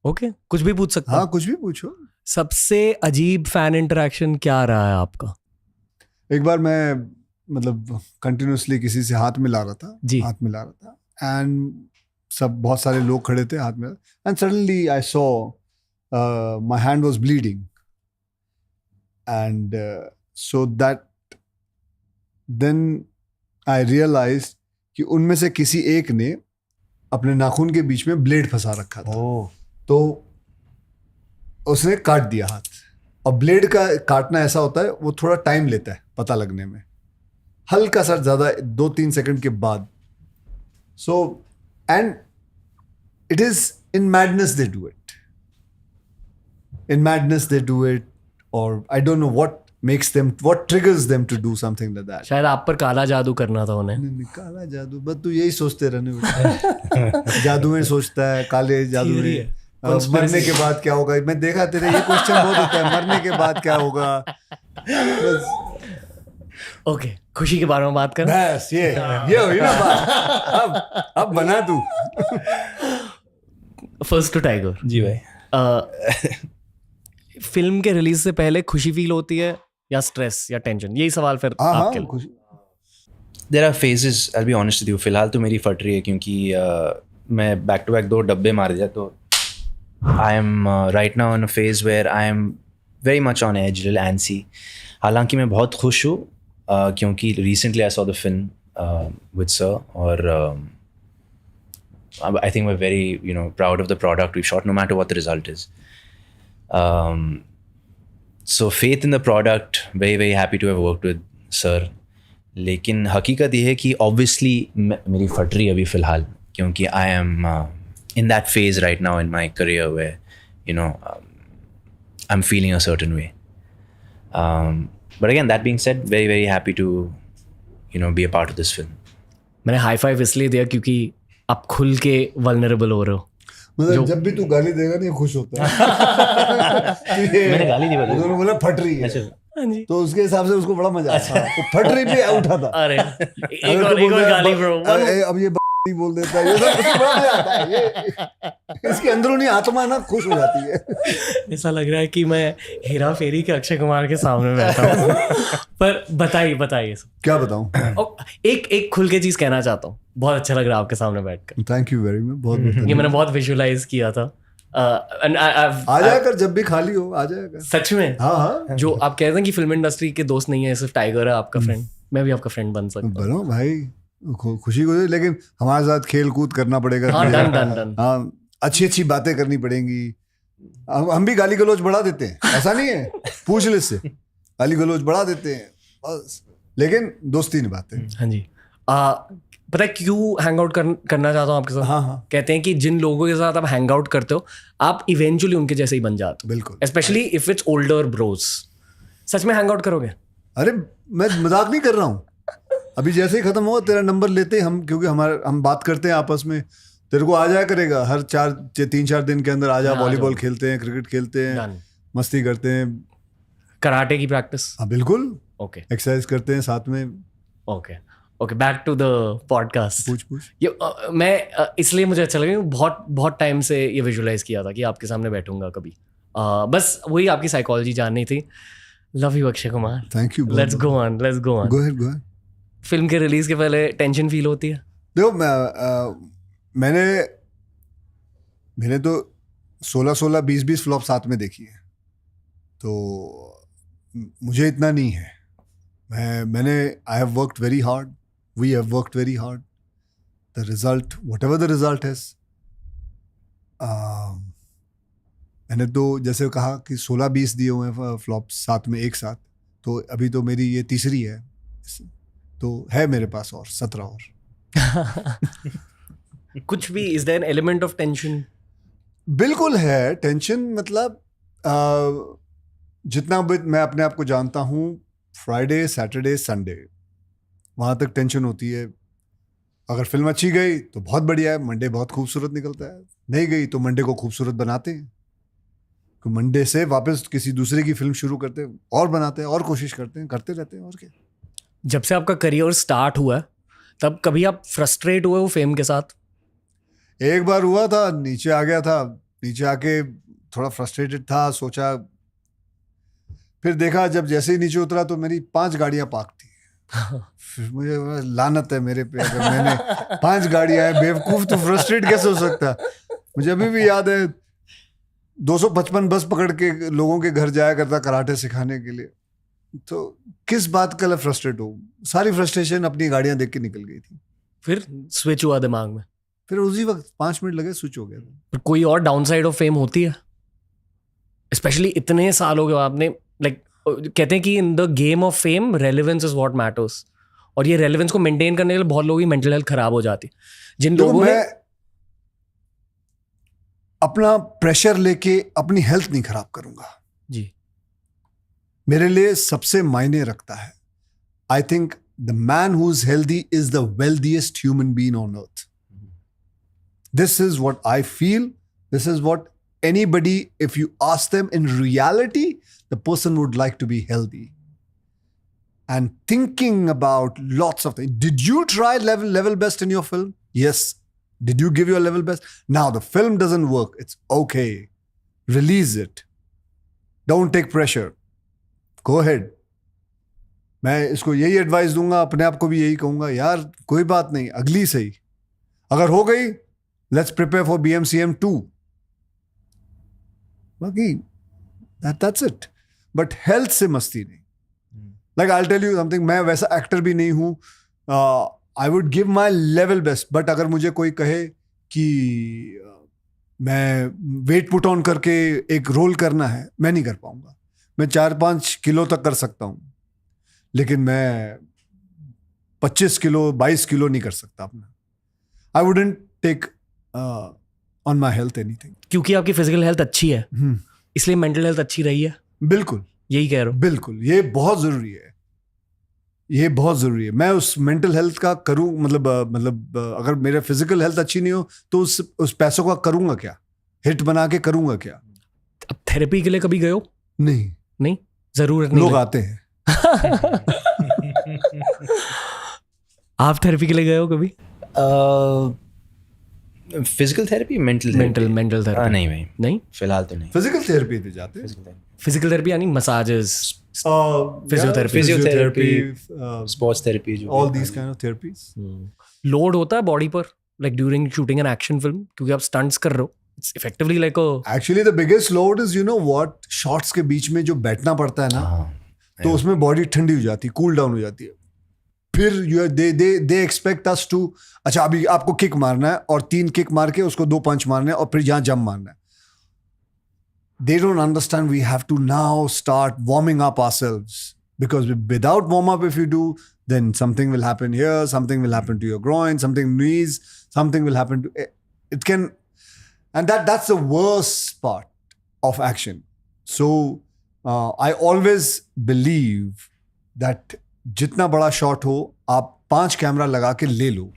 ओके, कुछ भी पूछ सकते हैं. हाँ, कुछ भी पूछो. सबसे अजीब फैन इंटरेक्शन क्या रहा है आपका? एक बार मैं मतलब कंटिन्यूसली किसी से हाथ मिला रहा था जी. हाथ मिला रहा था एंड सब बहुत सारे लोग खड़े थे हाथ में, and suddenly I saw my hand was bleeding and so that then I realised कि उनमें से किसी एक ने अपने नाखून के बीच में ब्लेड फंसा रखा था. तो उसने काट दिया हाथ. और ब्लेड का काटना ऐसा होता है, वो थोड़ा टाइम लेता है पता लगने में, हल्का सा ज़्यादा 2-3 सेकंड के बाद. So and it is in madness they do it, और I don't know what triggers them to do something like that. शायद आप पर काला जादू करना था उन्हें. नहीं, काला जादू बस तू यही सोचते रहने. जादू में सोचता है, काले जादू में मरने के बाद क्या होगा. मैं देखा तेरे ये क्वेश्चन बहुत होता है, मरने के बाद क्या होगा. ओके, खुशी के बारे में बात कर. बस ये हुई ना बात. अब बना तू. First to tiger. जी भाई. फिल्म के रिलीज से पहले खुशी फील होती है या स्ट्रेस या टेंशन? यही सवाल फिर आपके लिए. There are phases, I'll be honest with you. फिलहाल तो मेरी फट रही है क्योंकि मैं बैक टू बैक 2 डब्बे मार दिया. तो I am right now in a phase where I am very much on edge, little antsy. हालांकि मैं बहुत खुश हूँ क्योंकि recently I saw the film with Sir, और I think we're very proud of the product we've shot, no matter what the result is. So faith in the product, very very happy to have worked with Sir. लेकिन हकीकत ये है कि obviously मेरी फट रही है अभी फ़िलहाल क्योंकि I am in that phase right now in my career where I'm feeling a certain way. But again, that being said, very very happy to be a part of this film. मैंने high five इसलिए दिया क्योंकि आप खुल के vulnerable हो रहे हो. मतलब जब भी तू गाली देगा नहीं खुश होता है. मैंने गाली नहीं बोली. उन्होंने बोला फट रही है, तो उसके हिसाब से उसको बड़ा मजा आता है. तो फट रही पे उठा था. अरे एक और गाली ब्रो. अब ये बोल देता है, ये सब बड़ा मजा आता है. ये इसकी अंदरूनी आत्मा ना खुश हो जाती है. ऐसा लग रहा है कि मैं हेरा फेरी के अक्षय कुमार के सामने बैठा हूँ. पर बताइए क्या बताऊं. एक खुल के चीज कहना चाहता हूँ. बहुत अच्छा लग रहा है आपके सामने बैठकर. Thank you very much. बहुत ये मैंने बहुत विजुअलाइज किया था. आ जाया कर जब भी खाली हो, आ जाया कर. सच में. हाँ. जो आप कहते हैं कि फिल्म इंडस्ट्री के दोस्त नहीं है, सिर्फ टाइगर है आपका फ्रेंड. मैं भी आपका फ्रेंड बन सकता हूँ. बनो भाई. खुशी को, लेकिन हमारे साथ खेल कूद करना पड़ेगा। हाँ, डन। हाँ, अच्छी बातें करनी पड़ेंगी। हम भी गाली गलौज बढ़ा देते हैं, ऐसा नहीं है, पूछ ले से गाली गलौज बढ़ा देते हैं बस, लेकिन दोस्ती निभाते हैं। हाँ जी। पता है क्यों हैंग आउट करना चाहता हूँ आपके साथ? हाँ, कहते हैं कि जिन लोगों के साथ आप हैंग आउट करते हो आप इवेंचुअली उनके जैसे ही बन जाते हो। बिल्कुल। Specially if it's older bros. सच में हैंग आउट करोगे? अरे मैं मजाक नहीं कर रहा हूँ। अभी जैसे ही खत्म हुआ तेरा नंबर लेते हम, क्योंकि हम बात करते हैं आपस में, तेरे को आ जाया करेगा हर 3-4 दिन के अंदर आ जा, वॉलीबॉल खेलते हैं, क्रिकेट खेलते हैं, मस्ती करते हैं, कराटे की प्रैक्टिस। हाँ बिल्कुल, ओके, एक्सरसाइज करते हैं साथ में। Okay back to the podcast. पूछ। ये मैं इसलिए मुझे अच्छा लगा, बहुत टाइम से ये विजुअलाइज किया था कि आपके सामने बैठूंगा कभी। बस वही आपकी साइकोलॉजी जाननी थी। Love you Akshay Kumar. Thank you. Let's go on. Go ahead. Film के रिलीज के पहले टेंशन फील होती है? देखो मैंने तो 16 20 फ्लॉप साथ में देखी है, तो मुझे इतना नहीं है। मैंने I have worked very hard, we have worked very hard, the result whatever the result है, मैंने तो जैसे कहा कि 16-20 दिए हुए हैं फ्लॉप साथ में एक साथ, तो अभी तो मेरी ये तीसरी है, तो है मेरे पास और 17 और। कुछ भी is there an element of tension? बिल्कुल है टेंशन, मतलब जितना मैं अपने आप को जानता हूँ, फ्राइडे सैटरडे संडे वहाँ तक टेंशन होती है। अगर फिल्म अच्छी गई तो बहुत बढ़िया है, मंडे बहुत खूबसूरत निकलता है, नहीं गई तो मंडे को खूबसूरत बनाते हैं, तो मंडे से वापस किसी दूसरे की फिल्म शुरू करते हैं और बनाते हैं और कोशिश करते हैं, करते रहते हैं, और क्या। जब से आपका करियर स्टार्ट हुआ तब कभी आप फ्रस्ट्रेट हुए हो फेम के साथ? एक बार हुआ था, नीचे आ गया था, नीचे आके थोड़ा फ्रस्ट्रेटेड था, सोचा, फिर देखा जब जैसे ही नीचे उतरा तो मेरी 5 गाड़ियां पार्क थी। फिर मुझे लानत है मेरे पे, अगर मैंने 5 गाड़ियां हैं, बेवकूफ, तो फ्रस्ट्रेट कैसे हो सकता है। मुझे अभी भी याद है 255 बस पकड़ के लोगों के घर जाया करता कराटे सिखाने के लिए, तो किस बात का फ्रस्ट्रेट हो, सारी फ्रस्ट्रेशन अपनी गाड़ियां देख के निकल गई थी। फिर स्विच हुआ दिमाग में? फिर उसी वक्त 5 मिनट लगे, स्विच हो गया था। कोई और डाउन साइड ऑफ फेम होती है, स्पेशली इतने सालों के बाद आपने, लाइक कहते हैं कि in the game of fame relevance is what matters, और ये रेलेवेंस को मेंटेन करने के लिए बहुत लोगों की मेंटल हेल्थ खराब हो जाती है। जिन लोगों ने अपना प्रेशर लेके अपनी हेल्थ नहीं खराब करूंगा जी, मेरे लिए सबसे मायने रखता है। I think the man who is healthy is the wealthiest human being on earth. This is what I feel, this is what anybody, if you ask them, in reality the person would like to be healthy and thinking about lots of things. Did you try level best in your film? Yes. Did you give your level best? Now the film doesn't work, it's okay, release it, don't take pressure, go ahead. मैं इसको यही advice दूंगा, अपने आप को भी यही कहूंगा, यार कोई बात नहीं, अगली सही, अगर हो गई let's prepare for BMCM 2, बाकी that's it. But health से मस्ती नहीं. Like I'll tell you something, मैं वैसा एक्टर भी नहीं हूँ, I would give my level best, but अगर मुझे कोई कहे कि मैं वेट पुट ऑन करके एक रोल करना है, मैं नहीं कर पाऊंगा। मैं 4-5 किलो तक कर सकता हूँ, लेकिन मैं 25 किलो 22 किलो नहीं कर सकता अपना। I wouldn't take on my health anything. क्योंकि आपकी फिजिकल हेल्थ अच्छी है इसलिए मेंटल हेल्थ अच्छी रही है। बिल्कुल, यही कह रहा हूँ। बिल्कुल, ये बहुत जरूरी है, ये बहुत जरूरी है। मैं उस मेंटल हेल्थ का करूं, मतलब अगर मेरा फिजिकल हेल्थ अच्छी नहीं हो तो उस पैसों का करूंगा क्या, हिट बना के करूंगा क्या। अब थेरेपी के लिए कभी गए हो? नहीं, जरूरत नहीं, लोग आते हैं। आप थेरेपी के लिए गए हो कभी? Physical therapy, mental therapy? नहीं भाई, नहीं, फिलहाल तो नहीं। फिजिकल थेरेपी पे जाते हैं। फिजिकल थेरेपी यानी massages, physiotherapy, sports therapy, all these kind of therapies. Load होता है बॉडी पर, like during shooting an action film, क्योंकि आप स्टंट्स कर रहे हो, it's effectively like actually the biggest load is, you know what, shots के बीच में जो बैठना पड़ता है ना, तो उसमें बॉडी ठंडी हो जाती है, कूल डाउन हो जाती है, फिर दे एक्सपेक्ट अस टू, अच्छा अभी आपको किक मारना है और 3 किक मार के उसको 2 पंच मारने हैं और फिर यहाँ जंप मारना है. They don't understand we have to now start warming up ourselves, because without warm up, if you do, then something will happen here, something will happen to your groin, something knees, something will happen to it can, and that's the worst part of action. So I always believe that जितना बड़ा shot हो आप 5 camera लगा के ले लो,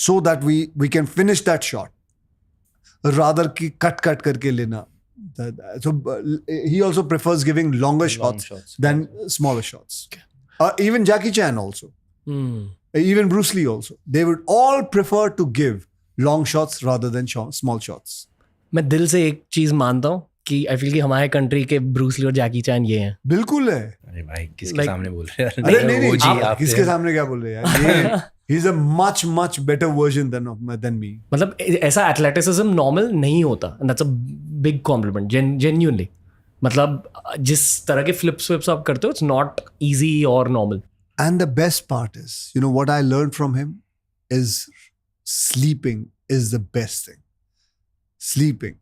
so that we can finish that shot rather कि cut करके लेना. So he also prefers giving longer shots than smaller shots. Even Jackie Chan also, even Bruce Lee also, they would all prefer to give long shots rather than small shots. मैं दिल से एक चीज मानता हूँ कि आई फील कि हमारे कंट्री के ब्रूस ली और जैकी चैन ये हैं. बिल्कुल है. अरे भाई किसके सामने बोल रहे हैं? अरे नहीं आप किसके सामने क्या बोल रहे हैं यार? He's a much better version than me. मतलब ऐसा एथलेटिसिज्म नॉर्मल नहीं होता, and that's a big compliment, genuinely. मतलब जिस तरह के फ्लिप्स आप करते हो, it's not easy or normal. And the best part is, what I learned from him is sleeping is the best thing. Sleeping.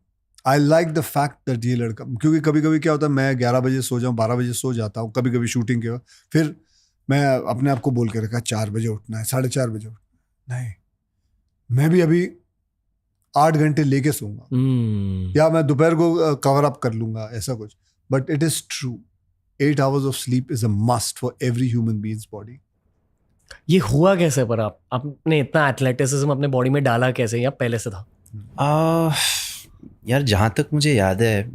I like the fact that ये लड़का, क्योंकि कभी क्या होता है, मैं 11 बजे सो जाऊँ, 12 बजे सो जाता हूँ, कभी शूटिंग के वक्त, फिर मैं अपने आप को बोल के रखा 4 बजे उठना है, 4:30 बजे उठना. नहीं, मैं भी अभी 8 घंटे लेके सोऊंगा, या मैं दोपहर को कवर अप कर लूंगा, ऐसा कुछ. But it is true, 8 hours of sleep is a must for every human being's body. ये हुआ कैसे पर आपने इतना एथलेटिसिज्म अपने बॉडी में डाला कैसे, या पहले से था? यार जहाँ तक मुझे याद है,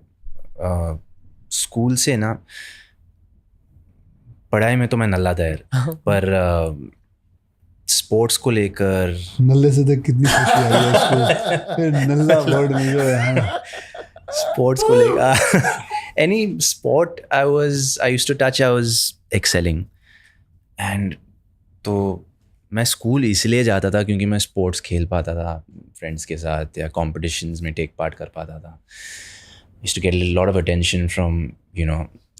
स्कूल से ना, पढ़ाई में तो मैं नल्ला था यार, पर स्पोर्ट्स को लेकर नल्ले से तक कितनी खुशी आई है इसको. नल्ला वर्ड मिल गया है. स्पोर्ट्स को लेकर any sport I used to touch, I was excelling. And तो मैं स्कूल इसलिए जाता था क्योंकि मैं स्पोर्ट्स खेल पाता था फ्रेंड्स के साथ, या कॉम्पिटिशन्स में टेक पार्ट कर पाता था. Used to get a lot of attention from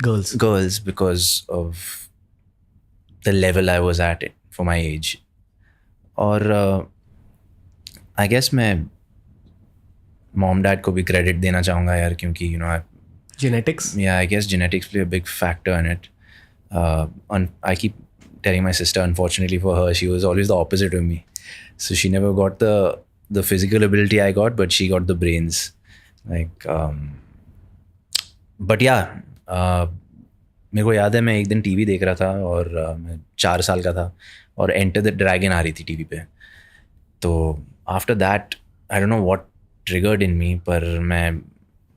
girls because of the level I was at it for my age. और I guess मैं mom dad को भी credit देना चाहूँगा यार, क्योंकि Genetics? Yeah, I guess genetics play a big factor in it. I keep telling my sister, unfortunately for her, she was always the opposite of me. So she never got the physical ability I got, but she got the brains. But yeah, मेरे को याद है मैं एक दिन TV देख रहा था और मैं 4 साल का था और एंटर द ड्रैगन आ रही थी टीवी पे. तो after that I don't know what triggered in me, पर मैं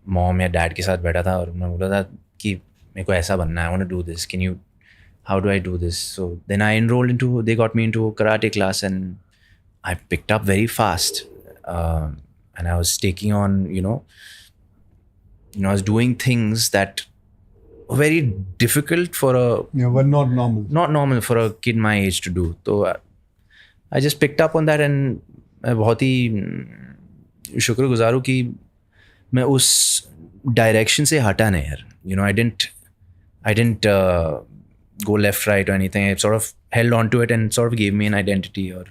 मॉम या डैड के साथ बैठा था और मैं बोला था कि मेरे को ऐसा बनना है, I want to do this, can you, how do I do this. So then I enrolled into, they got me into karate class and I picked up very fast and I was taking on, I was doing things that were very difficult for but not normal for a kid my age to do. So I just picked up on that and मैं बहुत ही शुक्रगुजार हूँ कि मैं उस direction से हटा नहीं यार. I didn't go left, right or anything. I sort of held on to it and sort of gave me an identity. और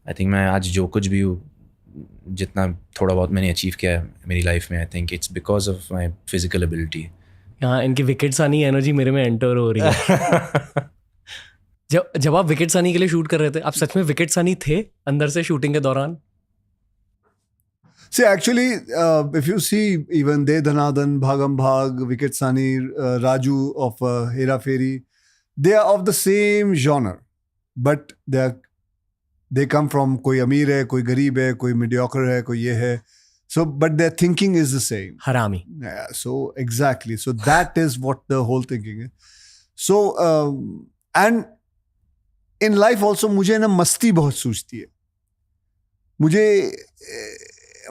I think मैं आज जो कुछ भी हूँ, जितना थोड़ा बहुत मैंने अचीव किया है मेरी लाइफ में, I think it's because of my physical ability. यहाँ इनकी विकेट सानी एनर्जी मेरे में एंटर हो रही है. जब आप विकेट सानी के लिए शूट कर रहे थे, आप सच में विकेट सानी थे अंदर से शूटिंग के दौरान? See, actually, if you see even De Dhanadhan, Bhagam Bhag, Viket Sani, Raju of Hera Fairy, they are of the same genre, but they come from, कोई अमीर है, कोई गरीब है, कोई mediocre है, कोई ये है. So, but their thinking is the same. हरामी. Yeah, so exactly. So that is what the whole thinking is. So, and in life also मुझे ना मस्ती बहुत सूझती है. मुझे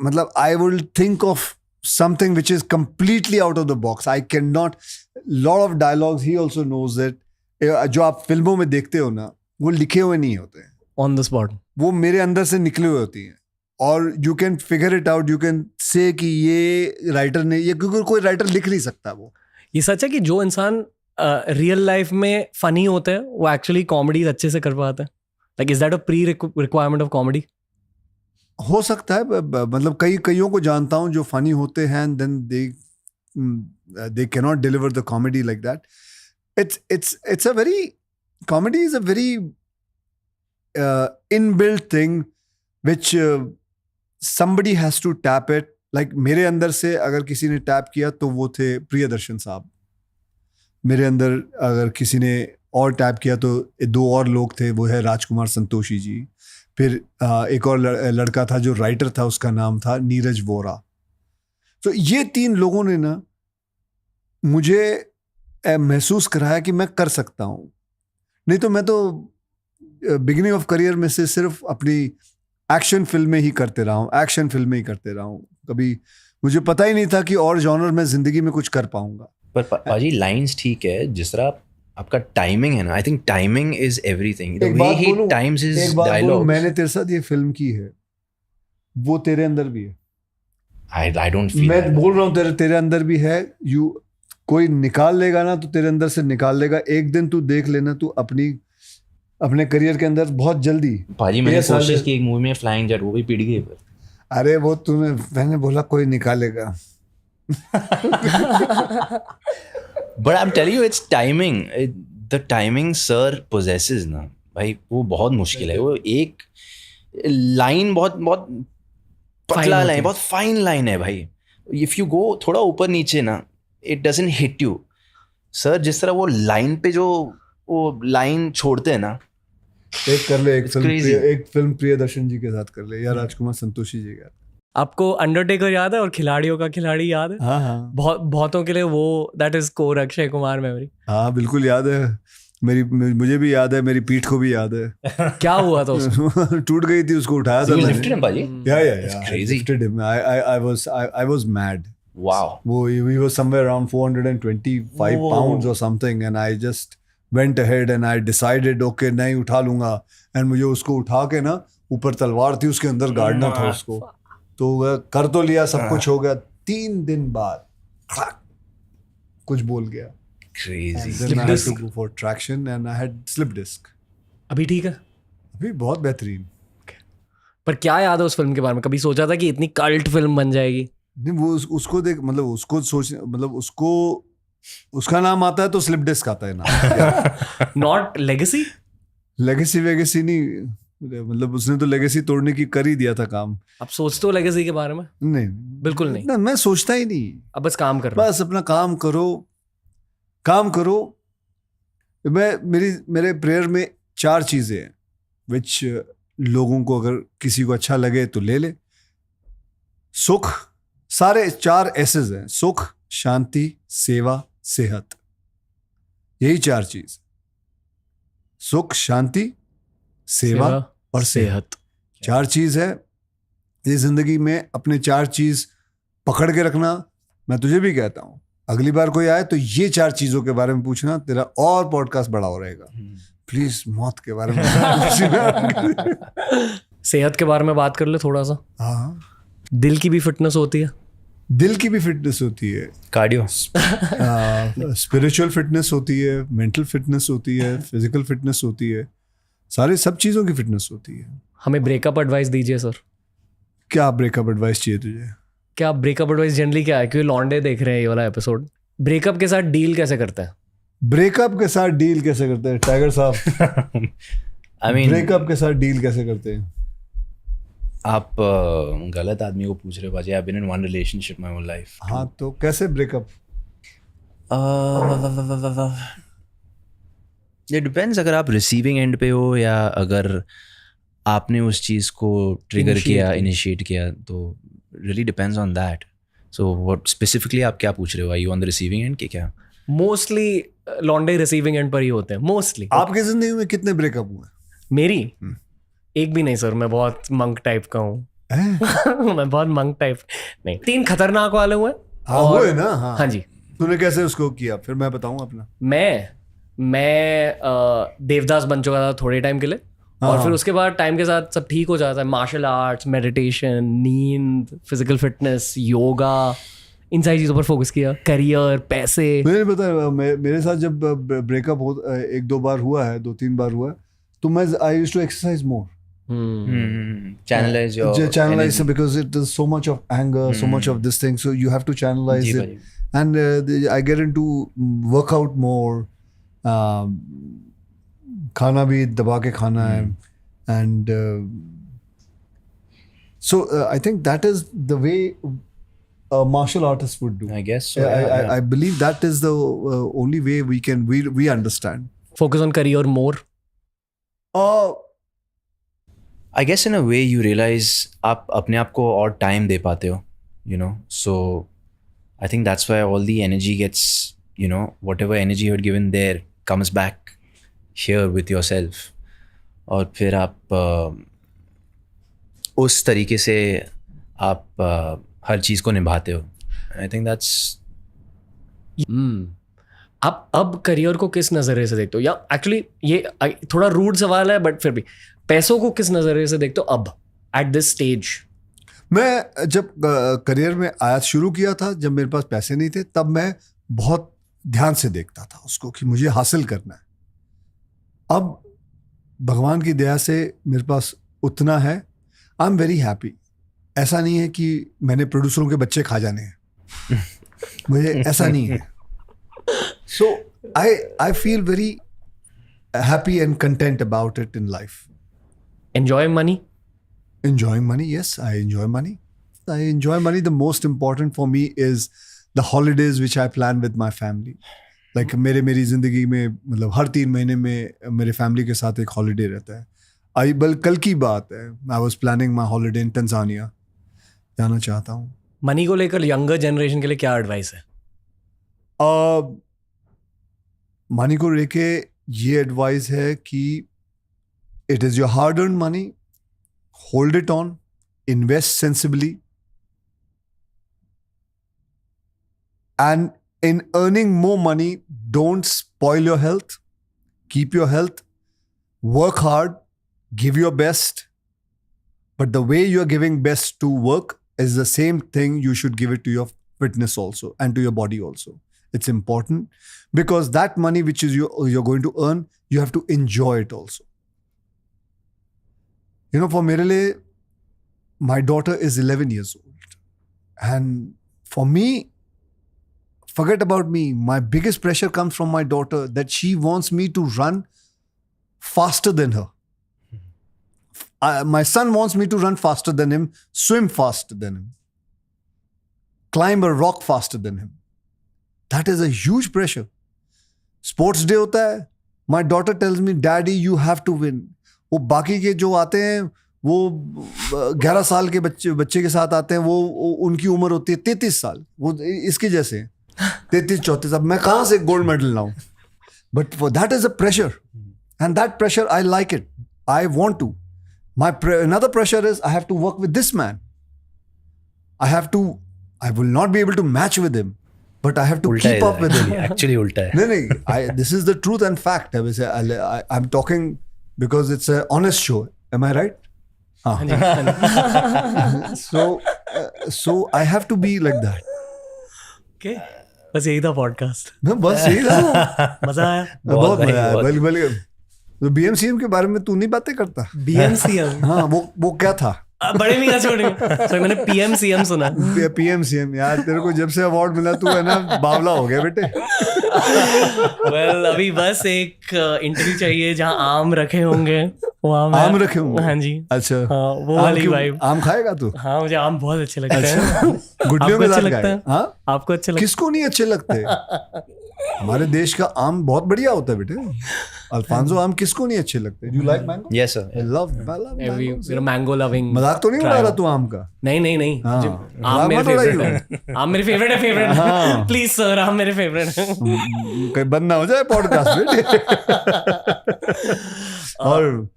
मतलब I will think of something which is completely out of the box. I cannot. Lot of dialogues, he also knows that. जो आप फिल्मों में देखते हो ना, वो लिखे हुए नहीं होते हैं. On the spot. वो मेरे अंदर से निकले हुए होती हैं. और you can figure it out, you can say कि ये राइटर ने, ये क्योंकि कोई राइटर लिख नहीं सकता वो. ये सच है कि जो इंसान रियल लाइफ में फनी होते हैं वो एक्चुअली कॉमेडी अच्छे से कर पाते हैं? Like is that a pre requirement of comedy? हो सकता है, मतलब कईयों को जानता हूँ जो फनी होते हैं, then they cannot deliver the comedy like that. It's a very, comedy is a very inbuilt thing which somebody has to tap it. Like मेरे अंदर से अगर किसी ने टैप किया तो वो थे प्रियदर्शन साहब. मेरे अंदर अगर किसी ने और टैप किया तो 2 और लोग थे, वो है राजकुमार संतोषी जी. फिर एक और लड़का था जो राइटर था, उसका नाम था नीरज वोरा. तो ये 3 लोगों ने ना मुझे महसूस कराया कि मैं कर सकता हूँ. नहीं तो मैं तो बिगिनिंग ऑफ करियर में से सिर्फ अपनी एक्शन फिल्में ही करते रहा हूँ. कभी मुझे पता ही नहीं था कि और जॉनर में जिंदगी में कुछ कर पाऊंगा. पर पाजी लाइंस ठीक है, जिस तरह आपका टाइमिंग है ना, I think timing is everything. The way he times his dialogue. मैंने तेरे साथ ये फिल्म की है, वो तेरे अंदर भी है. आई डोंट फील, मैं बोल रहा हूँ तेरे अंदर भी है. कोई निकाल लेगा ना तो तेरे अंदर से निकाल लेगा. एक दिन तू देख लेना, तू अपने करियर के अंदर बहुत जल्दी. पाजी मैंने कोशिश की एक मूवी में फ्लाइंग जेट, वो भी पिट गई. अरे वो मैंने बोला कोई निकालेगा. But I'm telling you, it's timing. The timing sir possesses ना भाई, वो बहुत मुश्किल है. वो एक लाइन बहुत पतला लाइन, बहुत फाइन लाइन है भाई. If you go थोड़ा ऊपर नीचे ना, it doesn't hit you. Sir जिस तरह वो लाइन पे जो वो लाइन छोड़ते हैं ना, एक फिल्म प्रियदर्शन जी के साथ कर ले या राजकुमार संतोषी जी का. आपको अंडरटेकर याद है और खिलाड़ियों का खिलाड़ी याद है? हाँ. बहुतों के लिए वो that is core Akshay Kumar memory. हाँ बिल्कुल याद है. मुझे भी याद है, मेरी पीठ को भी याद है. क्या हुआ था उसको? टूट गई थी, उसको उठाया था मैंने. lifted him पाजी? Yeah. Lifted him. I was mad. Wow. We were somewhere around 425 pounds or something, and I just went ahead and I decided, okay, नहीं उठा लूंगा. And मुझे उसको उठा के ना, ऊपर तलवार थी, उसके अंदर गाड़ना था उसको. तो कर तो लिया, सब कुछ हो गया. 3 दिन बाद कुछ बोल गया. Crazy. And then I had to go for traction and I had slip disc. अभी ठीक है? अभी बहुत बेहतरीन. पर क्या याद है उस फिल्म के बारे में? कभी सोचा था कि इतनी कल्ट फिल्म बन जाएगी? नहीं, वो उसको देख, मतलब उसको सोच, मतलब उसका नाम आता है तो स्लिप डिस्क आता है ना. नॉट लेगेसी वेगेसी नहीं, मतलब उसने तो लेगेसी तोड़ने की कर ही दिया था काम. आप सोचते हो लेगेसी के बारे में? नहीं बिल्कुल नहीं. ना, मैं सोचता ही नहीं. अब बस काम कर रहा हूं. बस अपना काम करो. मेरे प्रेयर में 4 चीजें हैं विच लोगों को अगर किसी को अच्छा लगे तो ले ले. सुख, सारे 4 एसेस हैं. सुख, शांति, सेवा, सेहत. यही 4 चीज. सुख, शांति, सेवा और सेहत. 4 चीज है. ये जिंदगी में अपने 4 चीज पकड़ के रखना. मैं तुझे भी कहता हूं, अगली बार कोई आए तो ये 4 चीजों के बारे में पूछना, तेरा और पॉडकास्ट बड़ा हो रहेगा. प्लीज मौत के बारे में. सेहत के बारे में बात कर ले थोड़ा सा. हाँ, दिल की भी फिटनेस होती है. दिल की भी फिटनेस होती है. कार्डियो, स्पिरिचुअल फिटनेस होती है, मेंटल फिटनेस होती है, फिजिकल फिटनेस होती है. सब चीज़ों की फिटनेस होती है. हमें ब्रेकअप एडवाइस दीजिए सर. क्या ब्रेकअप एडवाइस चाहिए तुझे? क्या ब्रेकअप एडवाइस जनरली क्या है? क्योंकि लॉन्डे देख रहे हैं ये वाला एपिसोड. ब्रेकअप के साथ डील कैसे करते हैं? टाइगर साहब, आई मीन ब्रेकअप के साथ डील कैसे करते हैं? आप गलत आदमी को पूछ रहे हो बाजी. I been in one relationship my whole life. हाँ, तो कैसे ब्रेकअप? It depends. अगर आप रिसीविंग एंड पे हो या अगर आपने उस चीज़ को ट्रिगर किया, इनिशिएट किया, तो really depends on that. So what specifically आप क्या पूछ रहे हो? I you on the receiving end के क्या? मोस्टली लॉन्डे रिसीविंग एंड पर ही होते हैं मोस्टली. आपकी जिंदगी में कितने ब्रेकअप हुए? मेरी एक भी नहीं सर. मैं बहुत मंक टाइप का हूँ. मैं बहुत मंक टाइप नहीं. 3 खतरनाक वाले हुए. हाँ, हुए ना. हाँ जी. तूने कैसे उसको किया? फिर मैं बताऊँ अपना. मैं देवदास बन चुका था थोड़े टाइम के लिए. और फिर उसके बाद टाइम के साथ सब ठीक हो जाता है. मार्शल आर्ट्स, मेडिटेशन, नींद, फिजिकल फिटनेस, योगा, इन सारी चीज़ों पर फोकस किया? करियर, पैसे? मुझे नहीं पता, मेरे साथ जब ब्रेकअप हो 1-2 बार हुआ है, 2-3 बार हुआ है, तो मैं I used to exercise more. Channelize your Channelize energy. because it is so much of anger, so much of this thing, so you have to channelize जी it. भाई. And I get into workout more. खाना भी दबा के खाना है. And so I think that is the way a martial artist would do. I guess so. I believe that is the only way we understand. Focus on career more? I guess in a way you realize आप अपने आप को और time दे पाते हो, you know. So I think that's why all the energy gets, you know, whatever energy you had given there comes back here with yourself. और फिर आप उस तरीके से आप हर चीज़ को निभाते हो. I think that's. आप अब करियर को किस नज़रिए से देखते हो? या एक्चुअली ये थोड़ा रूड सवाल है, बट फिर भी पैसों को किस नज़रिए से देखते हो अब एट दिस स्टेज? मैं जब करियर में आया शुरू किया था, जब मेरे पास पैसे नहीं थे, तब मैं बहुत ध्यान से देखता था उसको कि मुझे हासिल करना है. अब भगवान की दया से मेरे पास उतना है. I am very happy. ऐसा नहीं है कि मैंने प्रोड्यूसरों के बच्चे खा जाने हैं. मुझे ऐसा नहीं है. So I feel very happy and content about it in life. Enjoying money? Enjoying money, yes, I enjoy money. I enjoy money. The most important for me is the holidays which I plan with my family. Like मेरी ज़िंदगी में मतलब हर 3 महीने में मेरे family के साथ एक हॉलीडे रहता है. कल की बात है, I was planning my holiday in Tanzania. जाना चाहता हूँ. मनी को लेकर यंगर जनरेशन के लिए क्या एडवाइस है? मनी को लेके ये एडवाइस है कि it is your hard earned money, hold it on, invest sensibly, and in earning more money, don't spoil your health, keep your health, work hard, give your best, but the way you're giving best to work is the same thing you should give it to your fitness also and to your body also. It's important because that money which is you're going to earn, you have to enjoy it also. You know, for मेरे लिए, my daughter is 11 years old. And for me, forget about me. My biggest pressure comes from my daughter that she wants me to run faster than her. My son wants me to run faster than him, swim faster than him, climb a rock faster than him. That is a huge pressure. Sports day होता है. My daughter tells me, Daddy, you have to win. वो बाकी के जो आते हैं, वो 11 साल के बच्चे के साथ आते हैं, वो उनकी उम्र होती है 33 साल. वो इसके जैसे हैं, 33-34. अब मैं कहाँ से गोल्ड मेडल लाऊं? But for that is a pressure. And that pressure, I like it. I want to. Another pressure is I have to work with this man. I will not be able to match with him. But I have to keep up with him. Actually, ulta hai. No, this is the truth and fact. I'm talking because it's an honest show. Am I right? So I have to be like that. Okay. बस यही था podcast. बस यही था. मजा आया. बहुत मजा आया. बल्कि तो BMCM के बारे में तू नहीं बातें करता? BMCM? हाँ, वो क्या था? बड़े मियां छोड़े. सो मैंने PMCM सुना. PMCM यार, तेरे को जब से अवार्ड मिला तू है ना बावला हो गया बेटे. Well, अभी बस एक इंटरव्यू चाहिए जहाँ आम रखे होंगे. आम रखे होंगे? हाँ जी. अच्छा. हाँ, वो वाली वाइब. आम खाएगा तू? हाँ, मुझे आम बहुत अच्छे लगते हैं. गुटलियों में लगता है. हाँ, आपको अच्छे लगते हैं? किसको नहीं अच्छे लगते? हमारे देश का आम बहुत बढ़िया होता है बेटे. अल्फांसो आम किसको नहीं अच्छे लगते? You like mango? Yes, sir. I love mangoes. Mango loving. मजाक तो नहीं उड़ा रहा तू आम का? नहीं. हाँ. आम मेरे फेवरेट है. आम मेरे फेवरेट है. प्लीज सर, आम मेरे फेवरेट है. कहीं बंद ना हो जाए पॉडकास्ट बेटे. और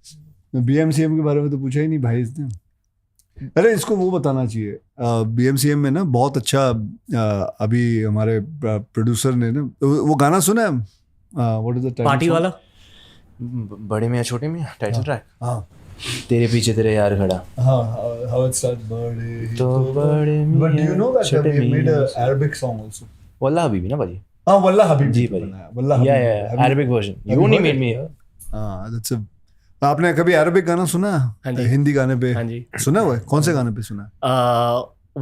BMCM के बारे में तो पूछा ही नहीं भाई इसने. अरे इसको वो बताना चाहिए. BMCM में ना बहुत अच्छा अभी हमारे प्रोड्यूसर ने ना वो गाना सुना है. What is the title? Party वाला. बड़े मियां छोटे मियां टाइटल ट्रैक. हाँ, तेरे पीछे तेरे यार खड़ा हाँ, how it starts, बड़े तो बड़े But do you know that छोटे we made Miyan a Arabic song also? वल्ला हबीबी ना भाजी हाँ, वल्ला हबीबी जी पे भाई बनाया, वल्ला या हबीबी, या Habibi. Arabic version Have you you only heard made it? मी हाँ, that's a आपने कभी अरबिक गाना सुना हाँ जी। हिंदी गाने पे? हाँ जी। सुना हुआ है? कौन से गाने पे सुना है?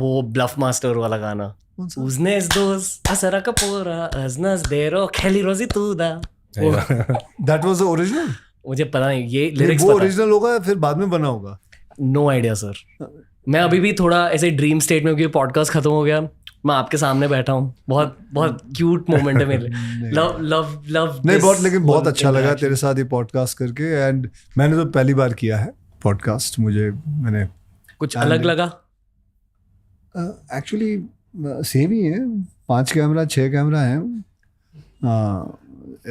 वो ब्लफ मास्टर वाला गाना कौन सा? Uznes dos asara kapora aznas dero kheli rozi tuda That was the original? मुझे पता नहीं ये नहीं, लिरिक्स वो पता ओरिजिनल होगा या फिर बाद में बना होगा? नो आइडिया सर मैं अभी भी थोड़ा ऐसे ड्रीम स्टेट में क्योंकि पॉडकास्ट खत्म हो गया मैं आपके सामने बैठा हूँ बहुत बहुत क्यूट मोमेंट है मेरे लिए लव लव लव नहीं, बहुत लेकिन बहुत अच्छा लगा तेरे साथ ये पॉडकास्ट करके एंड मैंने तो पहली बार किया है पॉडकास्ट मैंने कुछ अलग लगा एक्चुअली सेम ही है 5 कैमरा 6 कैमरा है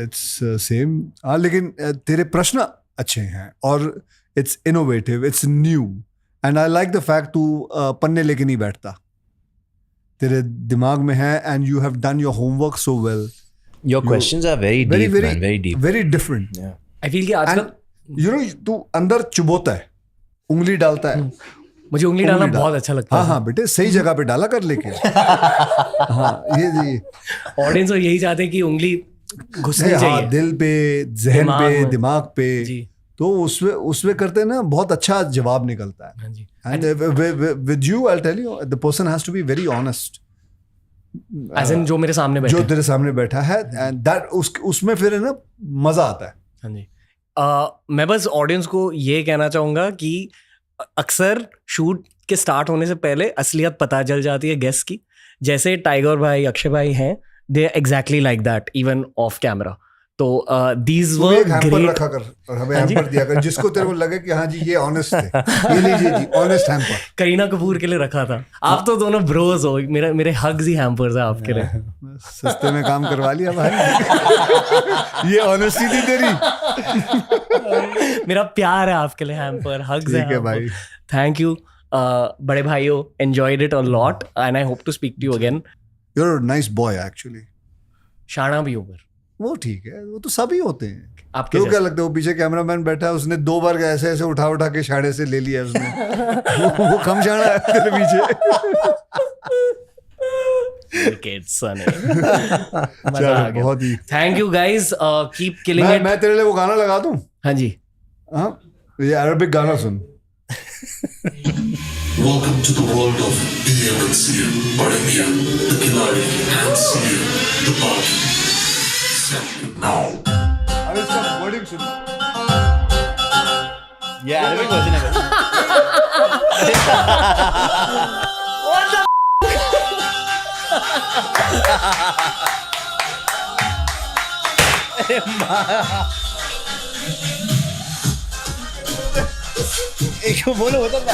इट्स सेम लेकिन तेरे प्रश्न अच्छे हैं और it's innovative it's new and I like the fact तू पन्ने लेके नहीं बैठता तेरे दिमाग में है and you have done your homework so well your questions are very very deep man very deep very different I feel कि आजकल यू नो तू अंदर चुबोता है उंगली डालता है मुझे उंगली डालना बहुत अच्छा लगता हाँ है हाँ बेटे सही जगह पे डाला कर लेके हाँ ये ऑडियंस यही चाहते हैं कि उंगली घुसनी हाँ चाहिए दिल पे जहन दिमाग पे में। दिमाग पे जी तो उसमें करते ना बहुत अच्छा जवाब निकलता है हाँ जी and with you I'll tell you the person has to be very honest as in जो मेरे सामने बैठे जो हैं। तेरे सामने बैठा है and that उसमें फिर है ना मजा आता है हाँ जी मैं बस ऑडियंस को ये कहना चाहूंगा कि अक्सर शूट के स्टार्ट होने से पहले असलियत पता चल जाती है गेस्ट की जैसे टाइगर भाई अक्षय भाई हैं दे exactly like that even of camera तो दीज तू भी वर एक हैम्पर ग्रेट रखा कर और हमें हाँ जी। हैम्पर दिया कर जिसको तेरे को लगे कि हाँ जी ये ऑनेस्ट है ये लीजिए जी ऑनेस्ट हैम्पर करीना कपूर के लिए रखा था आप तो दोनों ब्रोज हो मेरे हग्स ही हैम्पर्स है आपके लिए सस्ते में काम करवा लिया भाई ये ऑनेस्टी थी तेरी मेरा प्यार है आपके लिए हैम्पर हग्स ठीक है भाई थैंक यू बड़े भाइयों enjoyed it a lot and I hope to speak to you again you are nice boy actually शाना भी ऊपर वो ठीक है वो तो सभी होते हैं आपके तो जैसे। क्या लगता है वो पीछे कैमरामैन बैठा है उसने 2 बार ऐसे ऐसे उठा के शाड़े से ले लिया उसने वो कम शाड़ा है तेरे पीछे Wicked, Sunny. मजा आ गया बहुत ही thank you guys keep killing it मैं तेरे लिए वो गाना लगा दूं हाँ जी हाँ ये अरबिक गाना सुन Welcome to the world of DM and CM, Bade Mian, the Khiladi, and CM, the Baki. Now. अब इसका वर्डिंग सुन ये अरबिक वर्जन है एक बोलो होता था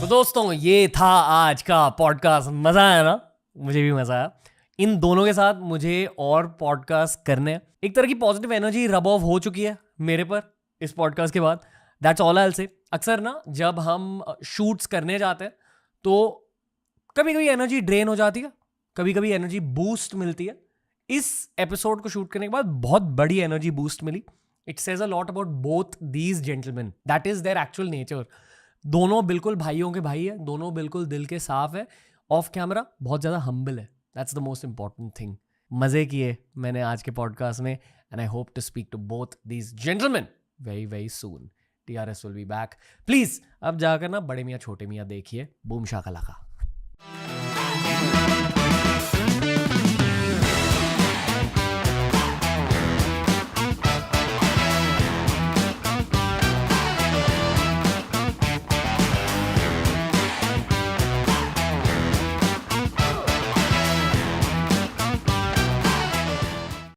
तो दोस्तों ये था आज का पॉडकास्ट मजा आया ना मुझे भी मजा आया इन दोनों के साथ मुझे और पॉडकास्ट करने हैं। एक तरह की पॉजिटिव एनर्जी रब ऑफ हो चुकी है मेरे पर इस पॉडकास्ट के बाद that's all I will say अक्सर ना जब हम शूट्स करने जाते हैं तो कभी कभी एनर्जी ड्रेन हो जाती है कभी कभी एनर्जी बूस्ट मिलती है इस एपिसोड को शूट करने के बाद बहुत बड़ी एनर्जी बूस्ट मिली it says a lot about both these gentleman that is their actual nature दोनों बिल्कुल भाइयों के भाई है दोनों बिल्कुल दिल के साफ है ऑफ कैमरा बहुत ज़्यादा हम्बल है that's the most important thing मज़े किए मैंने आज के पॉडकास्ट में and I hope to speak to both these gentlemen very very soon. TRS will be back. Please अब जाकर ना बड़े मियाँ छोटे मियाँ देखिए, बूम शाका लगा.